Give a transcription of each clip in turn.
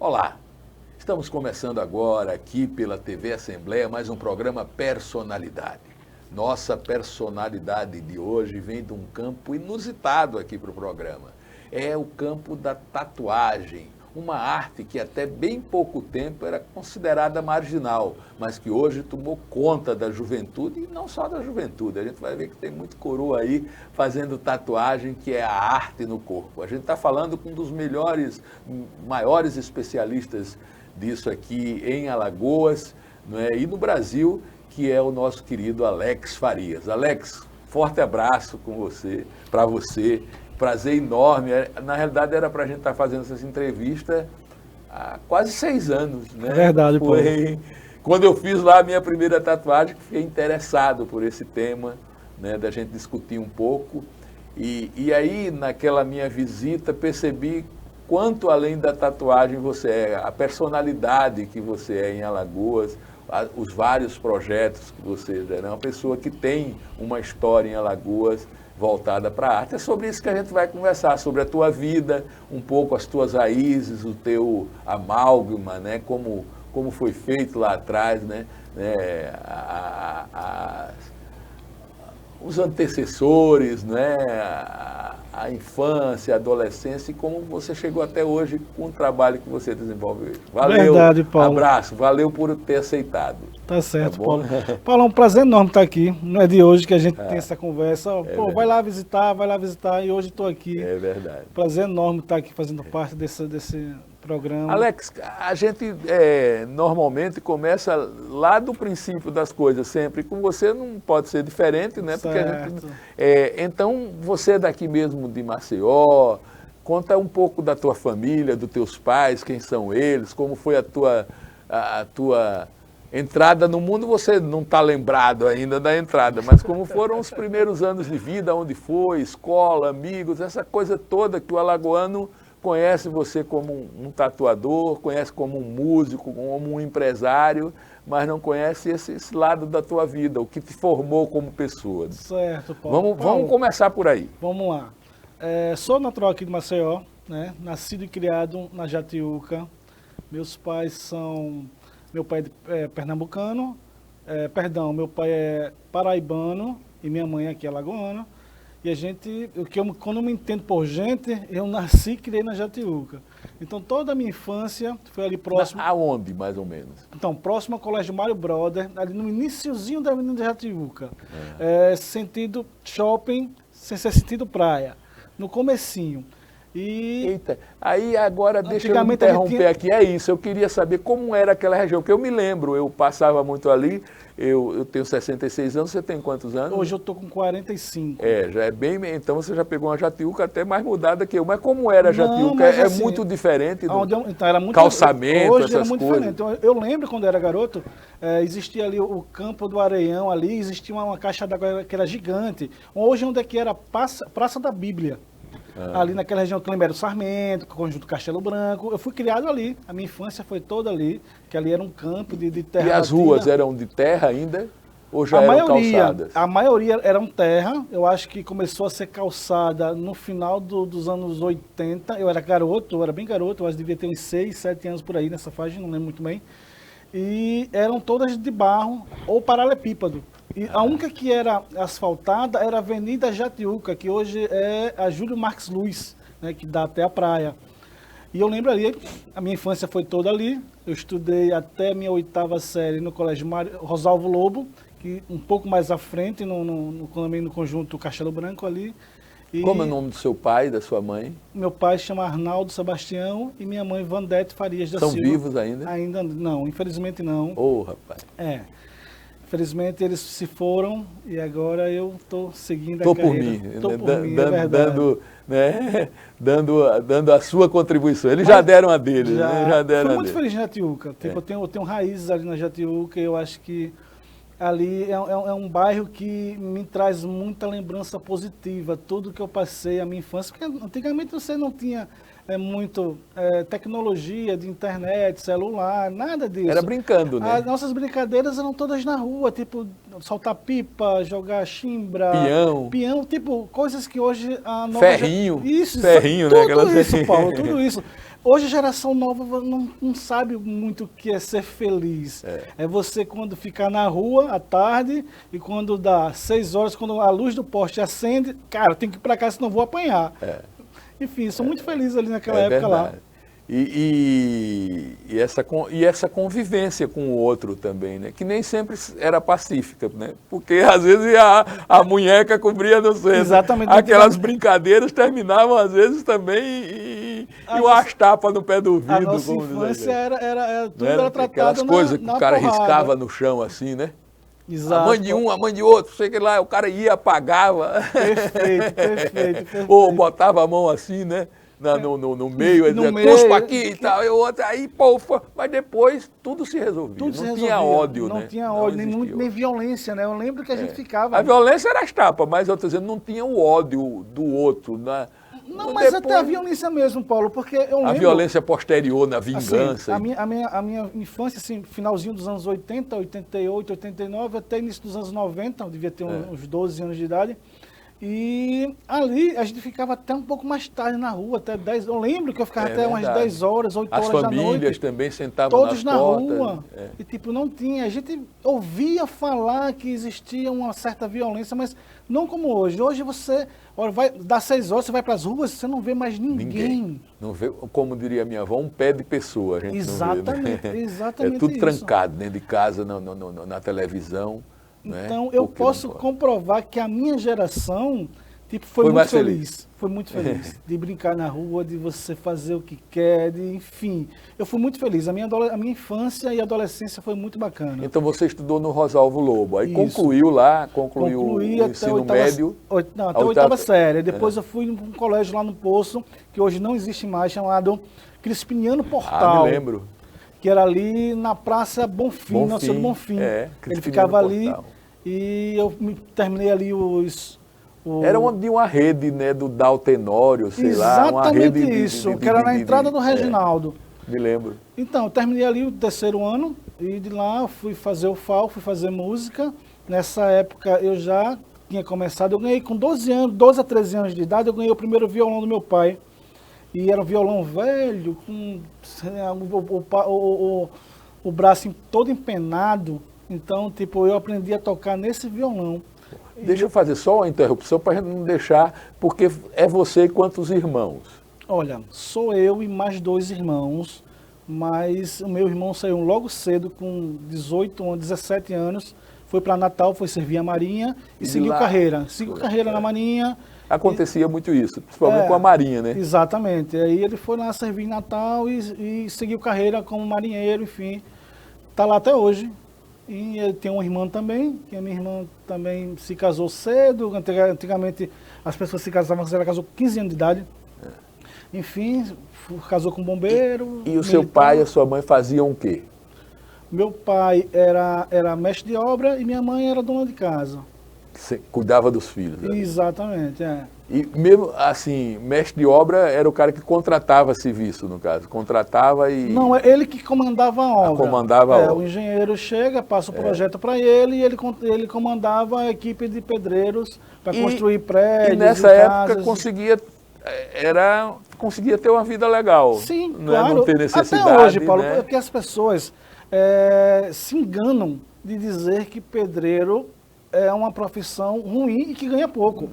Olá, estamos começando agora aqui pela TV Assembleia mais um programa Personalidade. Nossa personalidade de hoje vem de um campo inusitado aqui para o programa. É o campo da tatuagem, uma arte que até bem pouco tempo era considerada marginal, mas que hoje tomou conta da juventude e não só da juventude. A gente vai ver que tem muito coroa aí fazendo tatuagem, que é a arte no corpo. A gente está falando com um dos maiores especialistas disso aqui em Alagoas, né, e no Brasil, que é o nosso querido Alex Farias. Alex, forte abraço para você. Prazer enorme. Na realidade, era para a gente estar fazendo essa entrevista há quase 6 anos, né? É verdade, Paulo. Foi quando eu fiz lá a minha primeira tatuagem, que fiquei interessado por esse tema, né, da gente discutir um pouco. E aí, naquela minha visita, percebi quanto além da tatuagem você é, a personalidade que você é em Alagoas, os vários projetos que você é, uma pessoa que tem uma história em Alagoas voltada para a arte. É sobre isso que a gente vai conversar, sobre a tua vida, um pouco as tuas raízes, o teu amálgama, né? Como foi feito lá atrás, né? Os antecessores, né? A infância, a adolescência e como você chegou até hoje com o trabalho que você desenvolve. Valeu, verdade, Paulo. Abraço, valeu por ter aceitado. Tá certo, Tá Paulo. Paulo, é um prazer enorme estar aqui. Não é de hoje que a gente tem essa conversa. Verdade. Vai lá visitar, e hoje estou aqui. É verdade. Prazer enorme estar aqui fazendo parte desse programa. Alex, a gente normalmente começa lá do princípio das coisas sempre. Com você não pode ser diferente, né? Porque então, você é daqui mesmo de Maceió. Conta um pouco da tua família, dos teus pais, quem são eles, como foi a tua entrada no mundo. Você não está lembrado ainda da entrada, mas como foram os primeiros anos de vida, onde foi, escola, amigos, essa coisa toda que o alagoano conhece você como um tatuador, conhece como um músico, como um empresário, mas não conhece esse lado da tua vida, o que te formou como pessoa. Certo, Paulo. Vamos começar por aí. Vamos lá. Sou natural aqui de Maceió, né? Nascido e criado na Jatiuca. Meus pais são... Meu pai é pernambucano, meu pai é paraibano e minha mãe aqui é alagoana. E quando eu me entendo por gente, eu nasci e criei na Jatiuca. Então toda a minha infância foi ali próximo. Aonde, mais ou menos? Então, próximo ao Colégio Mário Brother, ali no iniciozinho da Avenida Jatiuca. Sentido shopping, sem ser sentido praia. No comecinho. Eita, aí agora deixa eu interromper aqui, é isso, eu queria saber como era aquela região, porque eu me lembro, eu passava muito ali, eu tenho 66 anos, você tem quantos anos? Hoje eu estou com 45. Já é bem, então você já pegou uma Jatiuca até mais mudada que eu, mas como era a Jatiuca? Assim, muito diferente do então, era muito, calçamento, hoje essas era muito coisas. Diferente. Então, eu lembro quando eu era garoto, existia ali o campo do Areião, ali existia uma caixa d'água que era gigante, hoje onde é que era Praça da Bíblia. Ali naquela região que eu lembro era o Sarmento, o Conjunto Castelo Branco. Eu fui criado ali, a minha infância foi toda ali, que ali era um campo de terra. E as ruas eram de terra ainda? Ou já eram calçadas? A maioria eram terra, eu acho que começou a ser calçada no final dos anos 80. Eu era bem garoto, eu acho que devia ter uns 6, 7 anos por aí nessa faixa, não lembro muito bem. E eram todas de barro ou paralelepípedo. E a única que era asfaltada era a Avenida Jatiuca, que hoje é a Júlio Marques Luz, né, que dá até a praia. E eu lembro ali, a minha infância foi toda ali. Eu estudei até minha 8ª série no Colégio Rosalvo Lobo, que um pouco mais à frente, no Conjunto Castelo Branco ali. Como é o nome do seu pai e da sua mãe? Meu pai chama Arnaldo Sebastião e minha mãe Vandete Farias da Silva. São vivos ainda? Ainda não, infelizmente não. Rapaz. Infelizmente eles se foram e agora eu estou seguindo a carreira. Estou por mim, é verdade. Dando a sua contribuição. Eles já deram a deles. Fui muito feliz na Jatiuca. Eu tenho raízes ali na Jatiuca e eu acho que ali é um bairro que me traz muita lembrança positiva. Tudo que eu passei, a minha infância, porque antigamente você não tinha muito tecnologia de internet, celular, nada disso. Era brincando, né? As nossas brincadeiras eram todas na rua, tipo soltar pipa, jogar chimbra, peão, tipo coisas que hoje a nova ferrinho, isso, ferrinho, tudo né? Tudo isso, Paulo, tudo isso. Hoje a geração nova não sabe muito o que é ser feliz. É você quando ficar na rua à tarde e quando dá 6 horas, quando a luz do poste acende, cara, tem que ir para casa senão vou apanhar. Enfim, sou muito feliz ali naquela época verdade. lá. E essa convivência com o outro também, né? Que nem sempre era pacífica, né? Porque às vezes a munheca cobria no centro. Exatamente. Aquelas brincadeiras terminavam às vezes também e umas tapas no pé do vidro. A nossa infância tudo era tratado aquelas coisas que na o cara porrada. riscava no chão assim, né? Exato. A mãe de um, a mãe de outro, sei que lá, o cara ia, apagava. Perfeito. Ou botava a mão assim, né? No meio, ele dizia, cuspa aqui e tal, e o outro, aí, pô, mas depois tudo se resolvia. Não tinha ódio, né? Não tinha ódio, nem violência, né? Eu lembro que a gente ficava... A violência era as tapas, mas eu estou dizendo, não tinha o ódio do outro, né? Não, mas até a violência mesmo, Paulo, porque eu lembro... A violência posterior na vingança. Assim, a minha infância, assim, finalzinho dos anos 80, 88, 89, até início dos anos 90, eu devia ter uns 12 anos de idade. E ali a gente ficava até um pouco mais tarde na rua, até 10. Eu lembro que eu ficava até umas 10 horas, 8 horas da noite. As famílias também sentavam todos nas na portas. Rua. E tipo, não tinha. A gente ouvia falar que existia uma certa violência, mas não como hoje. Hoje você vai dar 6 horas, você vai para as ruas, você não vê mais ninguém. Não vê, como diria minha avó, um pé de pessoa. A gente exatamente, não vê, né? exatamente. É tudo isso. Trancado dentro de casa, na televisão. Então, eu posso comprovar que a minha geração foi muito feliz. Foi muito feliz. De brincar na rua, de você fazer o que quer, enfim. Eu fui muito feliz. A minha infância e adolescência foi muito bacana. Então, você estudou no Rosalvo Lobo. Aí concluiu lá, concluiu o ensino médio. Até a oitava série. Depois eu fui num colégio lá no Poço, que hoje não existe mais, chamado Crispiniano Portal. Me lembro. Que era ali na Praça Bonfim, Nossa Senhora do Bonfim. Ele ficava ali e eu terminei ali Era de uma rede, né, do Daltenório, sei lá. Uma rede isso, que era na entrada do Reginaldo. Me lembro. Então, eu terminei ali o 3º ano e de lá fui fazer o FAO, fui fazer música. Nessa época eu já tinha começado, eu ganhei com 12 a 13 anos de idade, eu ganhei o primeiro violão do meu pai. E era um violão velho, com o braço todo empenado. Então, tipo, eu aprendi a tocar nesse violão. Deixa eu fazer só uma interrupção para a gente não deixar, porque é você e quantos irmãos? Olha, sou eu e mais 2 irmãos, mas o meu irmão saiu logo cedo, com 18 ou 17 anos, foi para Natal, foi servir a Marinha e seguiu carreira. Seguiu carreira na Marinha. Acontecia muito isso, principalmente com a Marinha, né? Exatamente. Aí ele foi lá servir em Natal e seguiu carreira como marinheiro, enfim. Está lá até hoje. E ele tem uma irmã também, que a minha irmã também se casou cedo. Antigamente as pessoas se casavam, ela casou com 15 anos de idade. Enfim, casou com um bombeiro. E o seu pai e a sua mãe faziam o quê? Meu pai era mestre de obra e minha mãe era dona de casa. Você cuidava dos filhos. Né? Exatamente, E mesmo assim, mestre de obra era o cara que contratava serviço, no caso. Contratava e... Não, é ele que comandava a obra. Comandava a obra. O engenheiro chega, passa o projeto para ele e ele comandava a equipe de pedreiros para construir prédios. E nessa época conseguia ter uma vida legal. Sim, né? claro. Não ter necessidade, até hoje, Paulo, né? porque as pessoas se enganam de dizer que pedreiro é uma profissão ruim e que ganha pouco.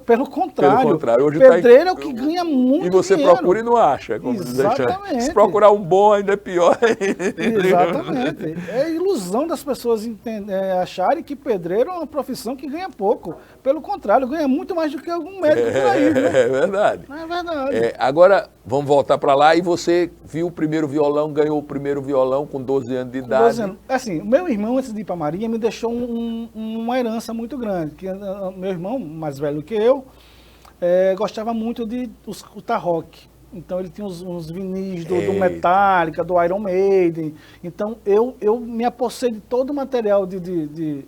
Pelo contrário, hoje pedreiro é o que ganha muito E você dinheiro. procura e não acha. Exatamente. Se procurar um bom ainda é pior. Exatamente. É ilusão das pessoas acharem que pedreiro é uma profissão que ganha pouco. Pelo contrário, ganha muito mais do que algum médico por aí. Né? É verdade. É verdade. Agora, vamos voltar para lá. E você viu o primeiro violão, ganhou o primeiro violão com 12 anos de idade. 12 anos. Assim, o meu irmão, antes de ir para a Marinha, me deixou uma herança muito grande. Que meu irmão, mais velho que eu, gostava muito de escutar rock. Então ele tinha uns vinis do Metallica, do Iron Maiden. Então eu me apossei de todo o material de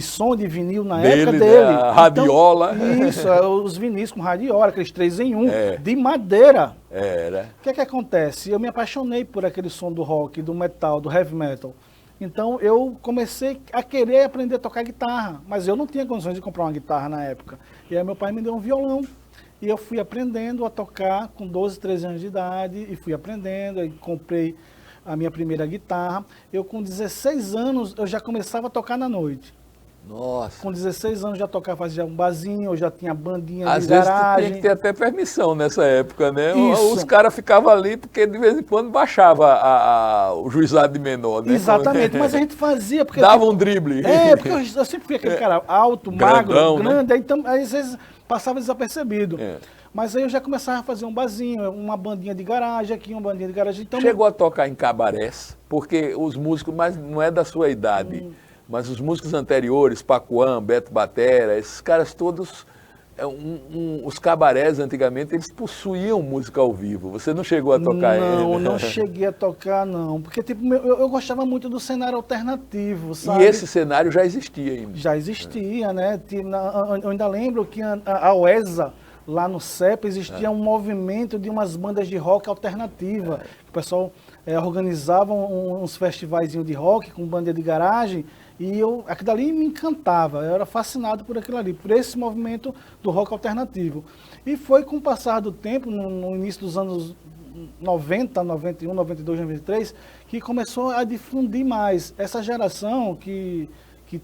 som de vinil na época dele. A radiola. Então, isso, os vinis com radiola, aqueles 3 em 1, de madeira. Era. O que acontece? Eu me apaixonei por aquele som do rock, do metal, do heavy metal. Então eu comecei a querer aprender a tocar guitarra, mas eu não tinha condições de comprar uma guitarra na época. E aí meu pai me deu um violão. E eu fui aprendendo a tocar com 12, 13 anos de idade, e fui aprendendo, aí comprei a minha primeira guitarra. Eu com 16 anos, eu já começava a tocar na noite. Nossa. Com 16 anos já tocava, fazia um barzinho, eu já tinha bandinha Às de vezes garagem. tinha que ter até permissão nessa época, né? Isso. Os caras ficavam ali porque de vez em quando baixava o juizado de menor, né? Exatamente, mas a gente fazia porque... Dava um drible. Porque eu sempre fui aquele cara alto, Grandão, magro, né? grande, aí, então, aí às vezes passava desapercebido. É. Mas aí eu já começava a fazer um barzinho, uma bandinha de garagem aqui, uma bandinha de garagem. Então, Chegou a tocar em cabarés, porque os músicos, mas não é da sua idade, mas os músicos anteriores, Pacuã, Beto Batera, esses caras todos, os cabarés antigamente, eles possuíam música ao vivo. Você não chegou a tocar Não, ainda? não cheguei a tocar, não. Porque tipo, eu gostava muito do cenário alternativo, sabe? E esse cenário já existia ainda? Já existia, né? Eu ainda lembro que a UESA, lá no CEP, existia um movimento de umas bandas de rock alternativa. O pessoal organizava uns festivaizinhos de rock com banda de garagem. E aquilo ali me encantava, eu era fascinado por aquilo ali, por esse movimento do rock alternativo. E foi com o passar do tempo, no início dos anos 90, 91, 92, 93, que começou a difundir mais. Essa geração que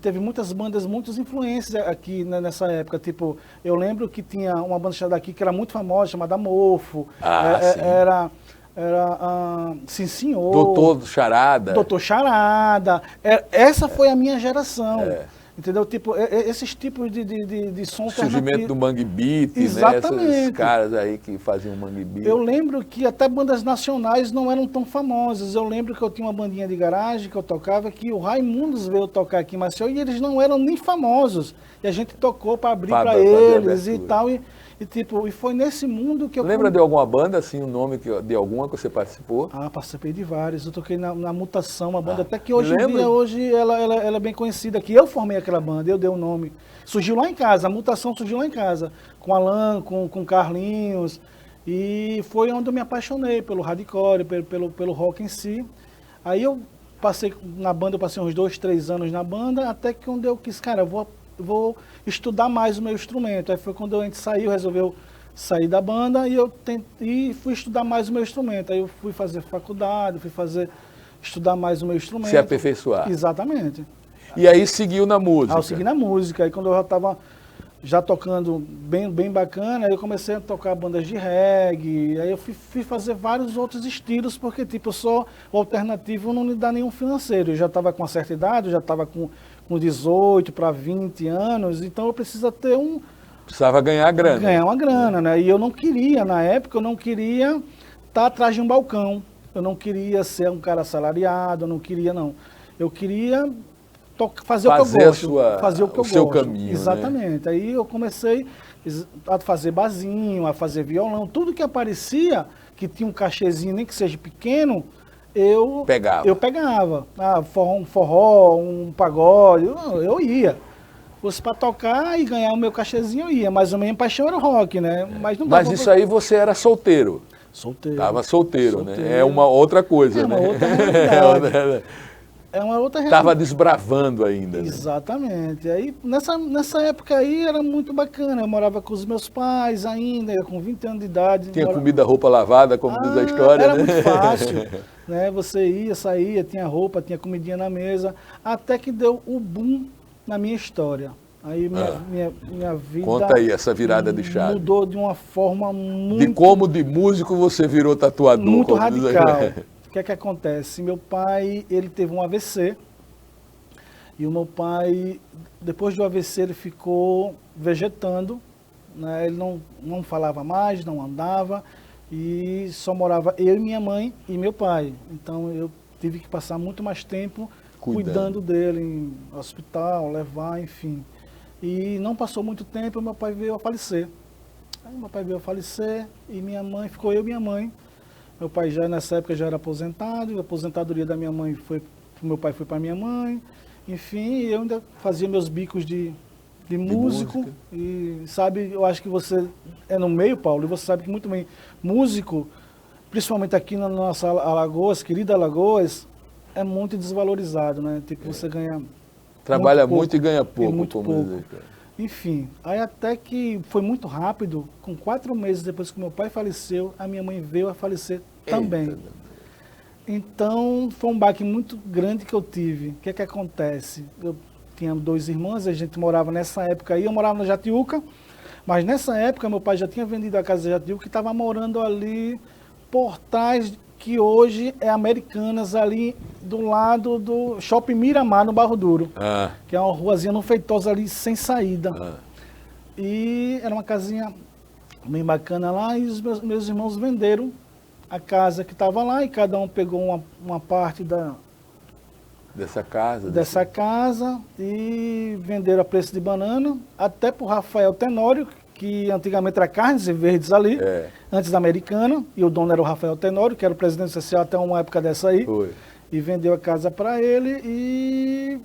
teve muitas bandas, muitas influências aqui, né, nessa época. Tipo, eu lembro que tinha uma banda daqui que era muito famosa, chamada Mofo. Sim. Sim, senhor. Doutor Charada. Doutor Charada. Essa foi a minha geração. Entendeu? Tipo, esses tipos de som Surgimento do Mangue Beat, exatamente, né? Esses caras aí que faziam Mangue Beat. Eu lembro que até bandas nacionais não eram tão famosas. Eu lembro que eu tinha uma bandinha de garagem que eu tocava, que o Raimundos veio tocar aqui em Maceió e eles não eram nem famosos. E a gente tocou para abrir para eles e tal. E foi nesse mundo que eu... Lembra de alguma banda, assim, o nome de alguma que você participou? Participei de várias. Eu toquei na Mutação, uma banda até que hoje em dia, ela é bem conhecida aqui. Eu formei aquela banda, eu dei o nome. Surgiu lá em casa, a Mutação surgiu lá em casa, com Alan, com Carlinhos. E foi onde eu me apaixonei pelo hardcore, pelo rock em si. Aí eu passei na banda, eu passei uns 2, 3 anos na banda, até que onde eu quis, cara, eu vou estudar mais o meu instrumento. Aí foi quando a gente resolveu sair da banda e fui estudar mais o meu instrumento. Aí eu fui fazer faculdade, estudar mais o meu instrumento. Se aperfeiçoar. Exatamente. E aí seguiu na música? Aí eu segui na música. Aí quando eu já estava tocando bem bacana, aí eu comecei a tocar bandas de reggae. Aí eu fui fazer vários outros estilos, porque tipo, o alternativo não me dá nenhum financeiro. Eu já estava com uma certa idade, eu já estava com 18 para 20 anos, então eu precisava ter Precisava ganhar grana. Ganhar uma grana, né? E eu não queria, na época, eu não queria estar atrás de um balcão. Eu não queria ser um cara assalariado, eu não queria, não. Eu queria fazer o que eu gosto. Fazer o que eu gosto. Seu caminho, exatamente. Né? Aí eu comecei a fazer barzinho, a fazer violão, tudo que aparecia, que tinha um cachezinho, nem que seja pequeno, eu pegava. Um forró, um pagode, eu ia. Fosse para tocar e ganhar o meu cachezinho, eu ia. Mas a minha paixão era o rock, né? Mas isso aí você era solteiro? Solteiro. Estava solteiro, né? É uma outra coisa, né? Uma outra realidade. É uma outra realidade. Estava desbravando ainda. Exatamente. Né? Aí, nessa época aí era muito bacana. Eu morava com os meus pais ainda, com 20 anos de idade. Tinha comida, roupa lavada, como diz a história, era né? muito fácil. Né? Você ia, saía, tinha roupa, tinha comidinha na mesa. Até que deu o boom na minha história. Aí minha vida... Conta aí essa virada de chave. Mudou de uma forma muito... De como de músico você virou tatuador. Muito radical. O que é que acontece? Meu pai, ele teve um AVC. E o meu pai, depois do AVC, ele ficou vegetando. Né? Ele não falava mais, não andava. E só morava eu e minha mãe e meu pai. Então eu tive que passar muito mais tempo cuidando dele em hospital, levar, enfim. E não passou muito tempo, meu pai veio a falecer. Aí meu pai veio a falecer e minha mãe, ficou eu e minha mãe. Meu pai já nessa época já era aposentado, a aposentadoria da minha mãe meu pai foi para minha mãe. Enfim, eu ainda fazia meus bicos de músico. E sabe, eu acho que você é no meio, Paulo, e você sabe que muito bem, músico, principalmente aqui na nossa Alagoas, querida Alagoas, é muito desvalorizado, né? Tipo, você ganha... Trabalha muito e ganha pouco. Muito pouco. Enfim, aí até que foi muito rápido, com 4 meses depois que meu pai faleceu, a minha mãe veio a falecer também. Eita, Então, foi um baque muito grande que eu tive. O que é que acontece? Eu tinha 2 irmãos, a gente morava nessa época aí, eu morava na Jatiuca, mas nessa época meu pai já tinha vendido a casa da Jatiuca e estava morando ali, Portais, que hoje é Americanas, ali do lado do Shopping Miramar, no Barro Duro, que é uma ruazinha não feitosa ali, sem saída. E era uma casinha bem bacana lá, e os meus irmãos venderam a casa que estava lá, e cada um pegou uma parte dessa casa. dessa casa e venderam a preço de banana, até para o Rafael Tenório, que antigamente era Carnes e Verdes ali, antes da Americana, e o dono era o Rafael Tenório, que era o presidente social até uma época dessa aí, e vendeu a casa para ele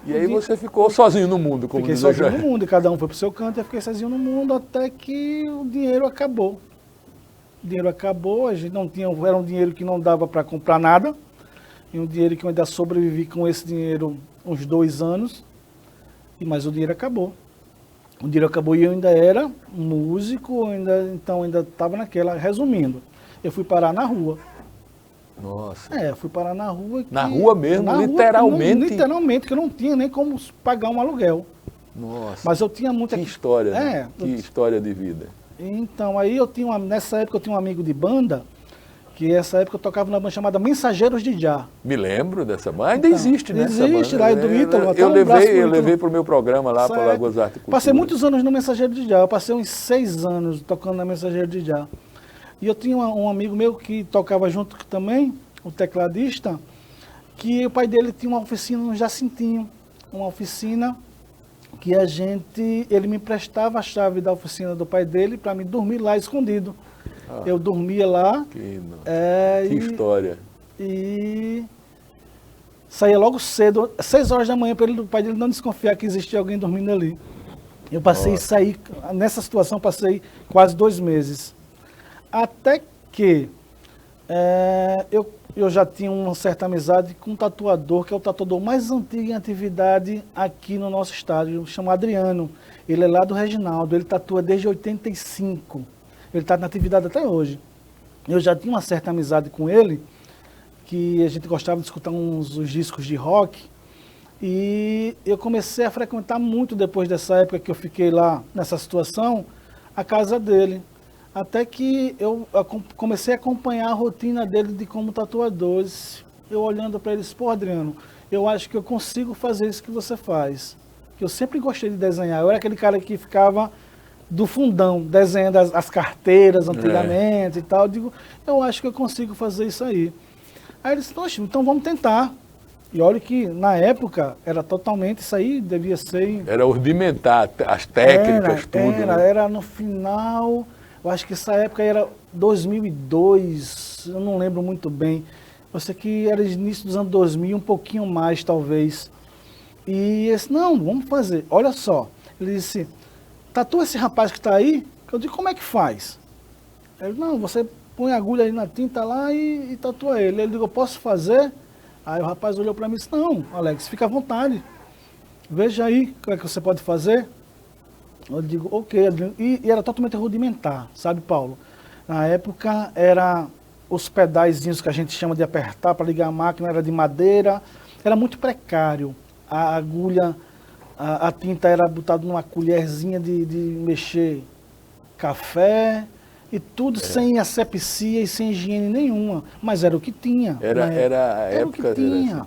E aí você ficou sozinho no mundo, como Fiquei sozinho no mundo, e cada um foi para o seu canto, e eu fiquei sozinho no mundo, até que o dinheiro acabou. O dinheiro acabou, a gente não tinha, era um dinheiro que não dava para comprar nada, e um dinheiro que eu ainda sobrevivi com esse dinheiro uns 2 anos, mas o dinheiro acabou. O dinheiro acabou e eu ainda era músico, então ainda estava naquela. Resumindo, eu fui parar na rua. Nossa. Fui parar na rua. Na rua mesmo, na literalmente? Rua, literalmente, que eu não tinha nem como pagar um aluguel. Nossa. Mas eu tinha muita... Que história, né? Que história de vida. Então, aí nessa época eu tinha um amigo de banda, que nessa época eu tocava numa banda chamada Mensageiros de Já. Me lembro dessa banda. Ainda existe, né? Existe, lá do Ítalo. Eu levei para o meu programa lá para Lagoas Arte e Cultura. Passei muitos anos no Mensageiro de Já. Eu passei uns 6 anos tocando na Mensageiro de Já. E eu tinha um amigo meu que tocava junto também, o tecladista, que o pai dele tinha uma oficina no Jacintinho. Uma oficina que ele me emprestava a chave da oficina do pai dele para me dormir lá escondido. Eu dormia lá. Que história. E saía logo cedo, 6 horas da manhã, para o pai dele não desconfiar que existia alguém dormindo ali. Eu passei nessa situação, passei quase 2 meses. Até que eu já tinha uma certa amizade com um tatuador, que é o tatuador mais antigo em atividade aqui no nosso estado, chamado Adriano. Ele é lá do Reginaldo, ele tatua desde 85. Ele está na atividade até hoje. Eu já tinha uma certa amizade com ele, que a gente gostava de escutar os discos de rock, e eu comecei a frequentar muito depois dessa época que eu fiquei lá nessa situação, a casa dele. Até que eu comecei a acompanhar a rotina dele de como tatuador. Eu olhando para ele, pô, Adriano, eu acho que eu consigo fazer isso que você faz. Eu sempre gostei de desenhar. Eu era aquele cara que ficava do fundão, desenhando as carteiras antigamente e tal. Eu digo, eu acho que eu consigo fazer isso aí. Aí ele disse, poxa, então vamos tentar. E olha que na época era totalmente isso aí, devia ser... Era rudimentar, as técnicas, tudo. Era no final, eu acho que essa época era 2002, eu não lembro muito bem. Eu sei que era início dos anos 2000, um pouquinho mais talvez. E ele disse, não, vamos fazer. Olha só, ele disse, tatua esse rapaz que está aí. Eu digo, como é que faz? Ele, não, você põe a agulha aí na tinta lá e tatua ele. Ele disse, eu posso fazer? Aí o rapaz olhou para mim e disse, não, Alex, fica à vontade. Veja aí o que é que você pode fazer. Eu digo, ok. E era totalmente rudimentar, sabe, Paulo? Na época, era os pedaizinhos que a gente chama de apertar para ligar a máquina, era de madeira. Era muito precário. A agulha, a tinta era botada numa colherzinha de mexer café, e tudo sem asepsia e sem higiene nenhuma. Mas era o que tinha. Era a época. O que tinha.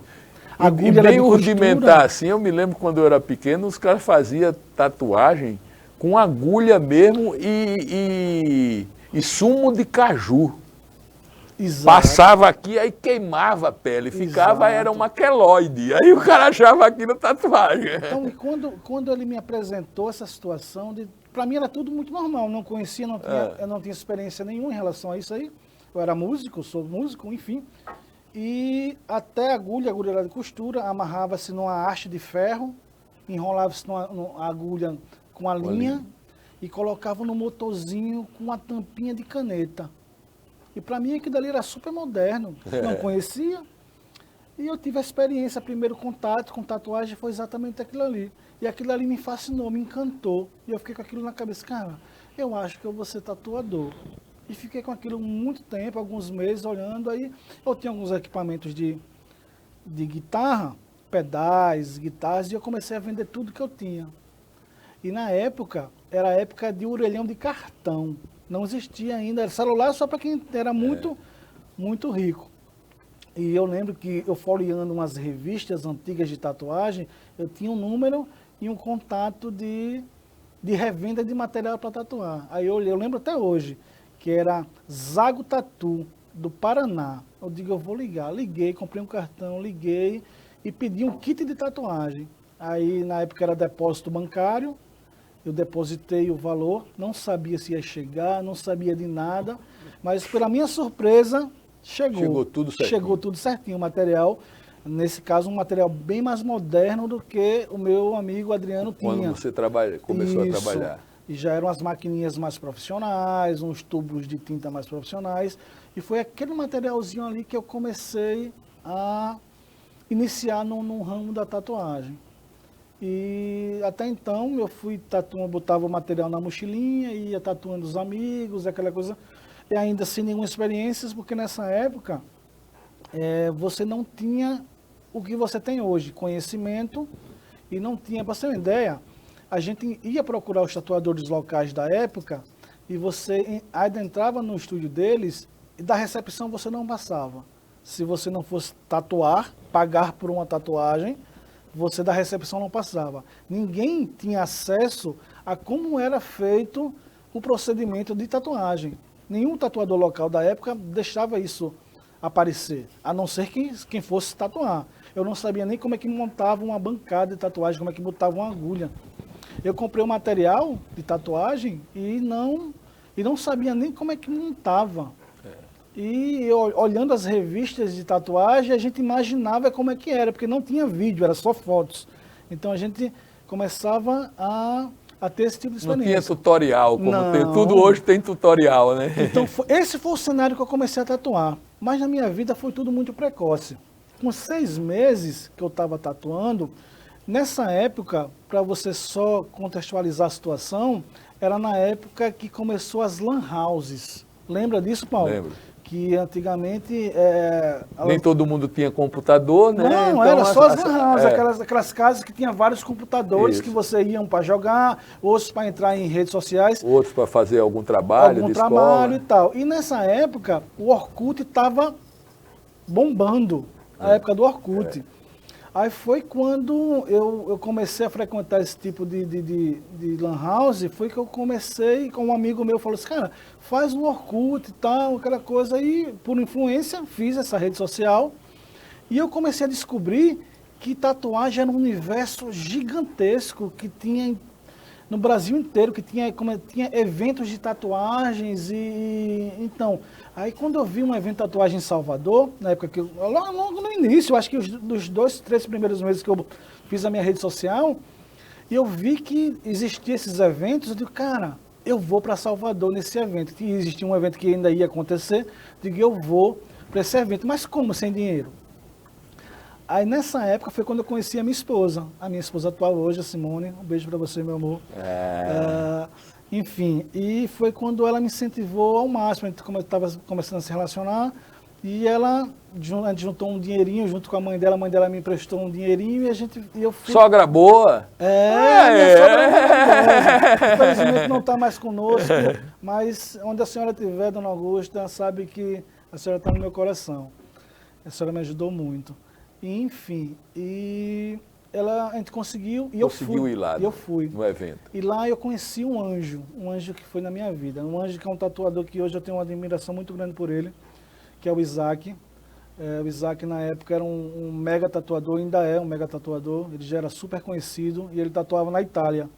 Assim. E bem rudimentar assim, eu me lembro quando eu era pequeno, os caras faziam tatuagem com agulha mesmo e sumo de caju. Exato. Passava aqui, aí queimava a pele, ficava, era uma queloide. Aí o cara achava aquilo tatuagem. Então, quando ele me apresentou essa situação, para mim era tudo muito normal, não conhecia, eu não tinha experiência nenhuma em relação a isso aí. Eu era músico, sou músico, enfim. E até a agulha era de costura, amarrava-se numa haste de ferro, enrolava-se numa agulha com a linha e colocava no motorzinho com uma tampinha de caneta. E para mim aquilo ali era super moderno, não conhecia. E eu tive a experiência, primeiro contato com tatuagem foi exatamente aquilo ali. E aquilo ali me fascinou, me encantou. E eu fiquei com aquilo na cabeça, cara, eu acho que eu vou ser tatuador. E fiquei com aquilo muito tempo, alguns meses olhando. Aí eu tinha alguns equipamentos de guitarra, pedais, guitarras, e eu comecei a vender tudo que eu tinha. E na época, era a época de orelhão de cartão. Não existia ainda, era celular só para quem era muito rico. E eu lembro que eu folheando umas revistas antigas de tatuagem, eu tinha um número e um contato de revenda de material para tatuar. Aí eu lembro até hoje, que era Zago Tatu, do Paraná. Eu digo, eu vou ligar. Liguei, comprei um cartão, liguei e pedi um kit de tatuagem. Aí na época era depósito bancário, eu depositei o valor, não sabia se ia chegar, não sabia de nada, mas pela minha surpresa, chegou. Chegou tudo certinho. Chegou tudo certinho, o material, nesse caso um material bem mais moderno do que o meu amigo Adriano tinha. Quando você começou a trabalhar. E já eram as maquininhas mais profissionais, uns tubos de tinta mais profissionais, e foi aquele materialzinho ali que eu comecei a iniciar no ramo da tatuagem. E até então eu fui tatuando, botava o material na mochilinha, ia tatuando os amigos, aquela coisa, e ainda sem nenhuma experiência, porque nessa época você não tinha o que você tem hoje, conhecimento, e não tinha, para você ter uma ideia, a gente ia procurar os tatuadores locais da época, e você adentrava no estúdio deles, e da recepção você não passava. Se você não fosse tatuar, pagar por uma tatuagem, você da recepção não passava. Ninguém tinha acesso a como era feito o procedimento de tatuagem. Nenhum tatuador local da época deixava isso aparecer, a não ser quem fosse tatuar. Eu não sabia nem como é que montava uma bancada de tatuagem, como é que botava uma agulha. Eu comprei o material de tatuagem e não sabia nem como é que montava. E eu, olhando as revistas de tatuagem, a gente imaginava como é que era, porque não tinha vídeo, era só fotos. Então a gente começava a ter esse tipo de experiência. Não tinha tutorial, como tem. Tudo hoje tem tutorial, né? Então esse foi o cenário que eu comecei a tatuar. Mas na minha vida foi tudo muito precoce. Com 6 meses que eu estava tatuando, nessa época, para você só contextualizar a situação, era na época que começou as lan houses. Lembra disso, Paulo? Lembro. Que antigamente... Nem todo mundo tinha computador, né? Não, então, era só as lan houses, aquelas casas que tinham vários computadores. Isso. Que você iam para jogar, outros para entrar em redes sociais. Outros para fazer algum trabalho de escola. E tal. E nessa época, o Orkut estava bombando, a época do Orkut. Aí foi quando eu comecei a frequentar esse tipo de lan house, foi que eu comecei, com um amigo meu, falou assim, cara, faz um Orkut e tal, aquela coisa, e por influência fiz essa rede social, e eu comecei a descobrir que tatuagem era um universo gigantesco, que tinha no Brasil inteiro, que tinha eventos de tatuagens, então, aí quando eu vi um evento de tatuagem em Salvador, na época logo no início, eu acho que dos 2, 3 primeiros meses que eu fiz a minha rede social, e eu vi que existiam esses eventos, eu digo, cara, eu vou para Salvador nesse evento, que existia um evento que ainda ia acontecer, eu digo, eu vou para esse evento, mas como sem dinheiro? Aí nessa época foi quando eu conheci a minha esposa atual hoje, a Simone, um beijo para você, meu amor. Enfim, e foi quando ela me incentivou ao máximo, a gente estava começando a se relacionar, e a gente juntou um dinheirinho junto com a mãe dela me emprestou um dinheirinho e eu fui... Sogra boa? Minha sogra é boa. Infelizmente não está mais conosco, mas onde a senhora estiver, dona Augusta, sabe que a senhora está no meu coração. A senhora me ajudou muito. Enfim, a gente conseguiu e Conseguiu ir lá, eu fui no evento. E lá eu conheci um anjo que foi na minha vida, um anjo que é um tatuador que hoje eu tenho uma admiração muito grande por ele, que é o Isaac. O Isaac na época era um mega tatuador, ainda é um mega tatuador, ele já era super conhecido e ele tatuava na Itália,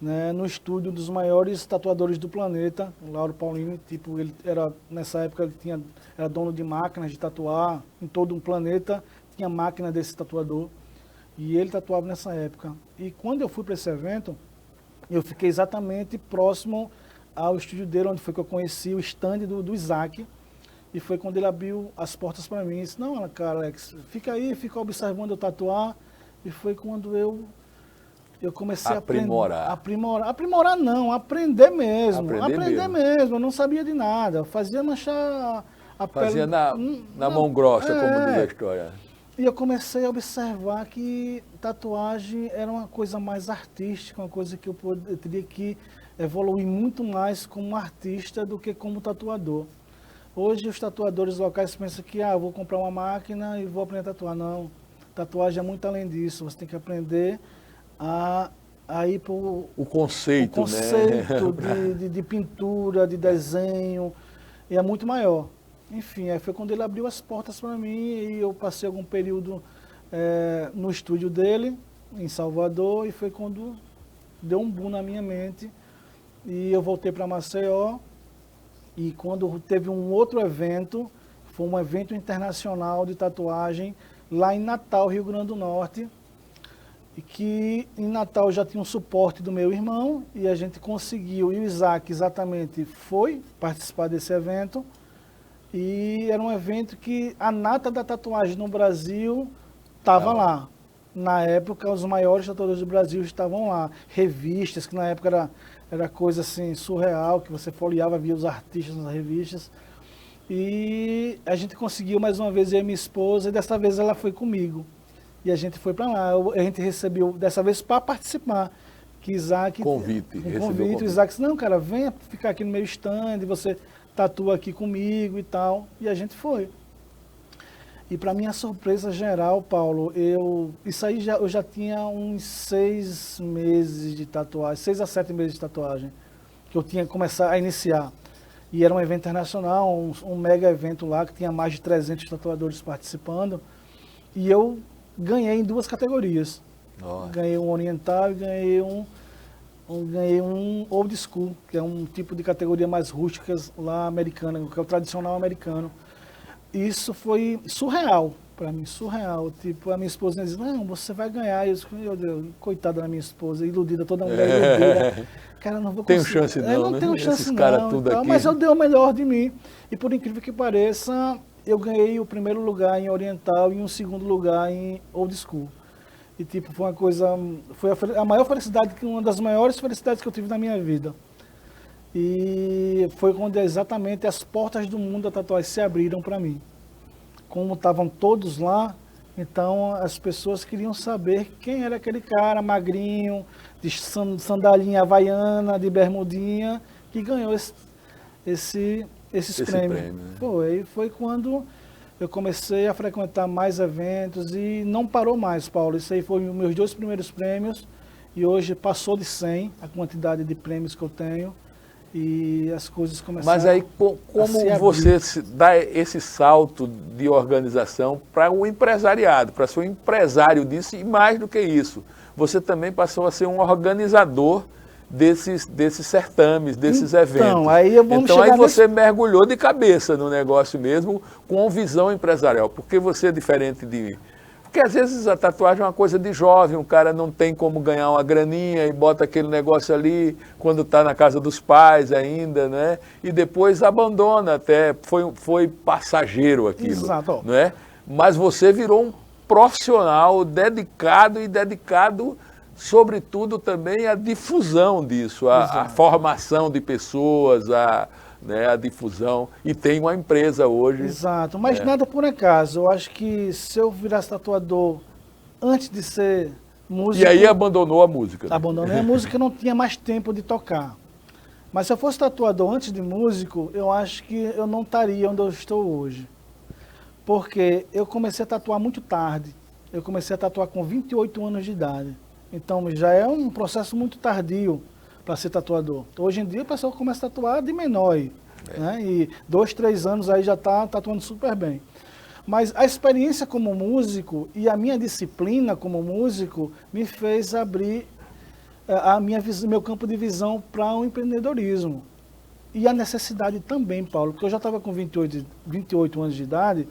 né, no estúdio dos maiores tatuadores do planeta, o Lauro Paulini, tipo, ele era, nessa época ele era dono de máquinas de tatuar em todo um planeta, tinha máquina desse tatuador, e ele tatuava nessa época. E quando eu fui para esse evento, eu fiquei exatamente próximo ao estúdio dele, onde foi que eu conheci o stand do Isaac, E foi quando ele abriu as portas para mim. Disse, não, cara, Alex, fica aí, fica observando eu tatuar. E foi quando eu comecei a aprimorar. Aprimorar não, aprender mesmo. Aprender mesmo. Eu não sabia de nada. Eu fazia manchar a pele. Fazia na mão grossa, como diz a história. E eu comecei a observar que tatuagem era uma coisa mais artística, uma coisa que eu teria que evoluir muito mais como artista do que como tatuador. Hoje os tatuadores locais pensam que vou comprar uma máquina e vou aprender a tatuar. Não, tatuagem é muito além disso. Você tem que aprender a ir para o conceito, né? de pintura, de desenho, e é muito maior. Enfim, aí foi quando ele abriu as portas para mim e eu passei algum período no estúdio dele, em Salvador, e foi quando deu um boom na minha mente. E eu voltei para Maceió, e quando teve um outro evento, foi um evento internacional de tatuagem, lá em Natal, Rio Grande do Norte, e que em Natal já tinha um suporte do meu irmão, e a gente conseguiu, e o Isaac exatamente foi participar desse evento, e era um evento que a nata da tatuagem no Brasil estava lá. Na época, os maiores tatuadores do Brasil estavam lá. Revistas, que na época era coisa assim surreal, que você folheava, via os artistas nas revistas. E a gente conseguiu mais uma vez, eu e minha esposa, e dessa vez ela foi comigo. E a gente foi para lá. A gente recebeu, dessa vez, para participar. Que Isaac... Convite. O Isaac disse, não, cara, venha ficar aqui no meu stand, você tatua aqui comigo e tal. E a gente foi. E para minha surpresa geral, Paulo, isso aí eu já tinha uns 6 meses de tatuagem, 6 a 7 meses de tatuagem, que eu tinha começado a iniciar. E era um evento internacional, um mega evento lá, que tinha mais de 300 tatuadores participando. E eu ganhei em 2 categorias. Nossa. Ganhei um oriental e ganhei um old school, que é um tipo de categoria mais rústica lá americana, que é o tradicional americano. Isso foi surreal para mim, surreal. Tipo, a minha esposa dizia, não, você vai ganhar. E eu disse, meu Deus, coitada da minha esposa, iludida, toda mulher iludida. Cara, não vou conseguir. Tenho chance não, não tenho chance Esses caras tudo tal, aqui. mas eu dei o melhor de mim. E por incrível que pareça, eu ganhei o primeiro lugar em oriental e um segundo lugar em old school. E tipo, foi uma coisa, foi a maior felicidade, uma das maiores felicidades que eu tive na minha vida. E foi quando exatamente as portas do mundo da tatuagem se abriram para mim. Como estavam todos lá, então as pessoas queriam saber quem era aquele cara magrinho, de sandalinha havaiana, de bermudinha, que ganhou esses prêmios. Né? Foi quando eu comecei a frequentar mais eventos e não parou mais, Paulo. Isso aí foi os meus 2 primeiros prêmios e hoje passou de 100 a quantidade de prêmios que eu tenho. E as coisas começaram. Mas aí, como você dá esse salto de organização para o empresariado, para ser um empresário disso, e mais do que isso, você também passou a ser um organizador desses certames, desses eventos. Então aí você mergulhou de cabeça no negócio mesmo, com visão empresarial, porque você é diferente de mim. Porque às vezes a tatuagem é uma coisa de jovem, o cara não tem como ganhar uma graninha e bota aquele negócio ali quando está na casa dos pais ainda, né? E depois abandona até, foi passageiro aquilo. Exato. Né? Mas você virou um profissional dedicado sobretudo também à difusão disso, à formação de pessoas, a difusão, e tem uma empresa hoje. Exato, mas nada por acaso. Eu acho que se eu virasse tatuador antes de ser músico... E aí abandonou a música. Né? Abandonei a música, não tinha mais tempo de tocar. Mas se eu fosse tatuador antes de músico, eu acho que eu não estaria onde eu estou hoje. Porque eu comecei a tatuar muito tarde. Eu comecei a tatuar com 28 anos de idade. Então já é um processo muito tardio para ser tatuador. Hoje em dia o pessoal começa a tatuar de menor, né? E 2, 3 anos aí já está tatuando super bem. Mas a experiência como músico e a minha disciplina como músico me fez abrir meu campo de visão para o empreendedorismo. E a necessidade também, Paulo, porque eu já estava com 28 anos de idade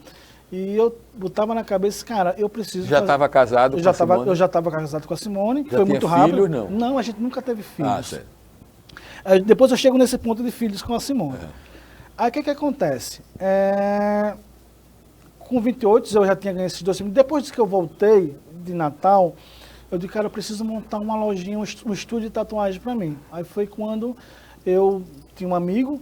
e eu botava na cabeça, cara, eu preciso... Já estava casado com a Simone? Eu já estava casado com a Simone, já foi muito rápido. Filhos, não? Não, a gente nunca teve filhos. Certo. Depois eu chego nesse ponto de filhos com a Simone. Aí o que acontece? Com 28 eu já tinha ganho esses 2 mil. Depois que eu voltei de Natal, eu disse, cara, eu preciso montar uma lojinha, um estúdio de tatuagem para mim. Aí foi quando eu tinha um amigo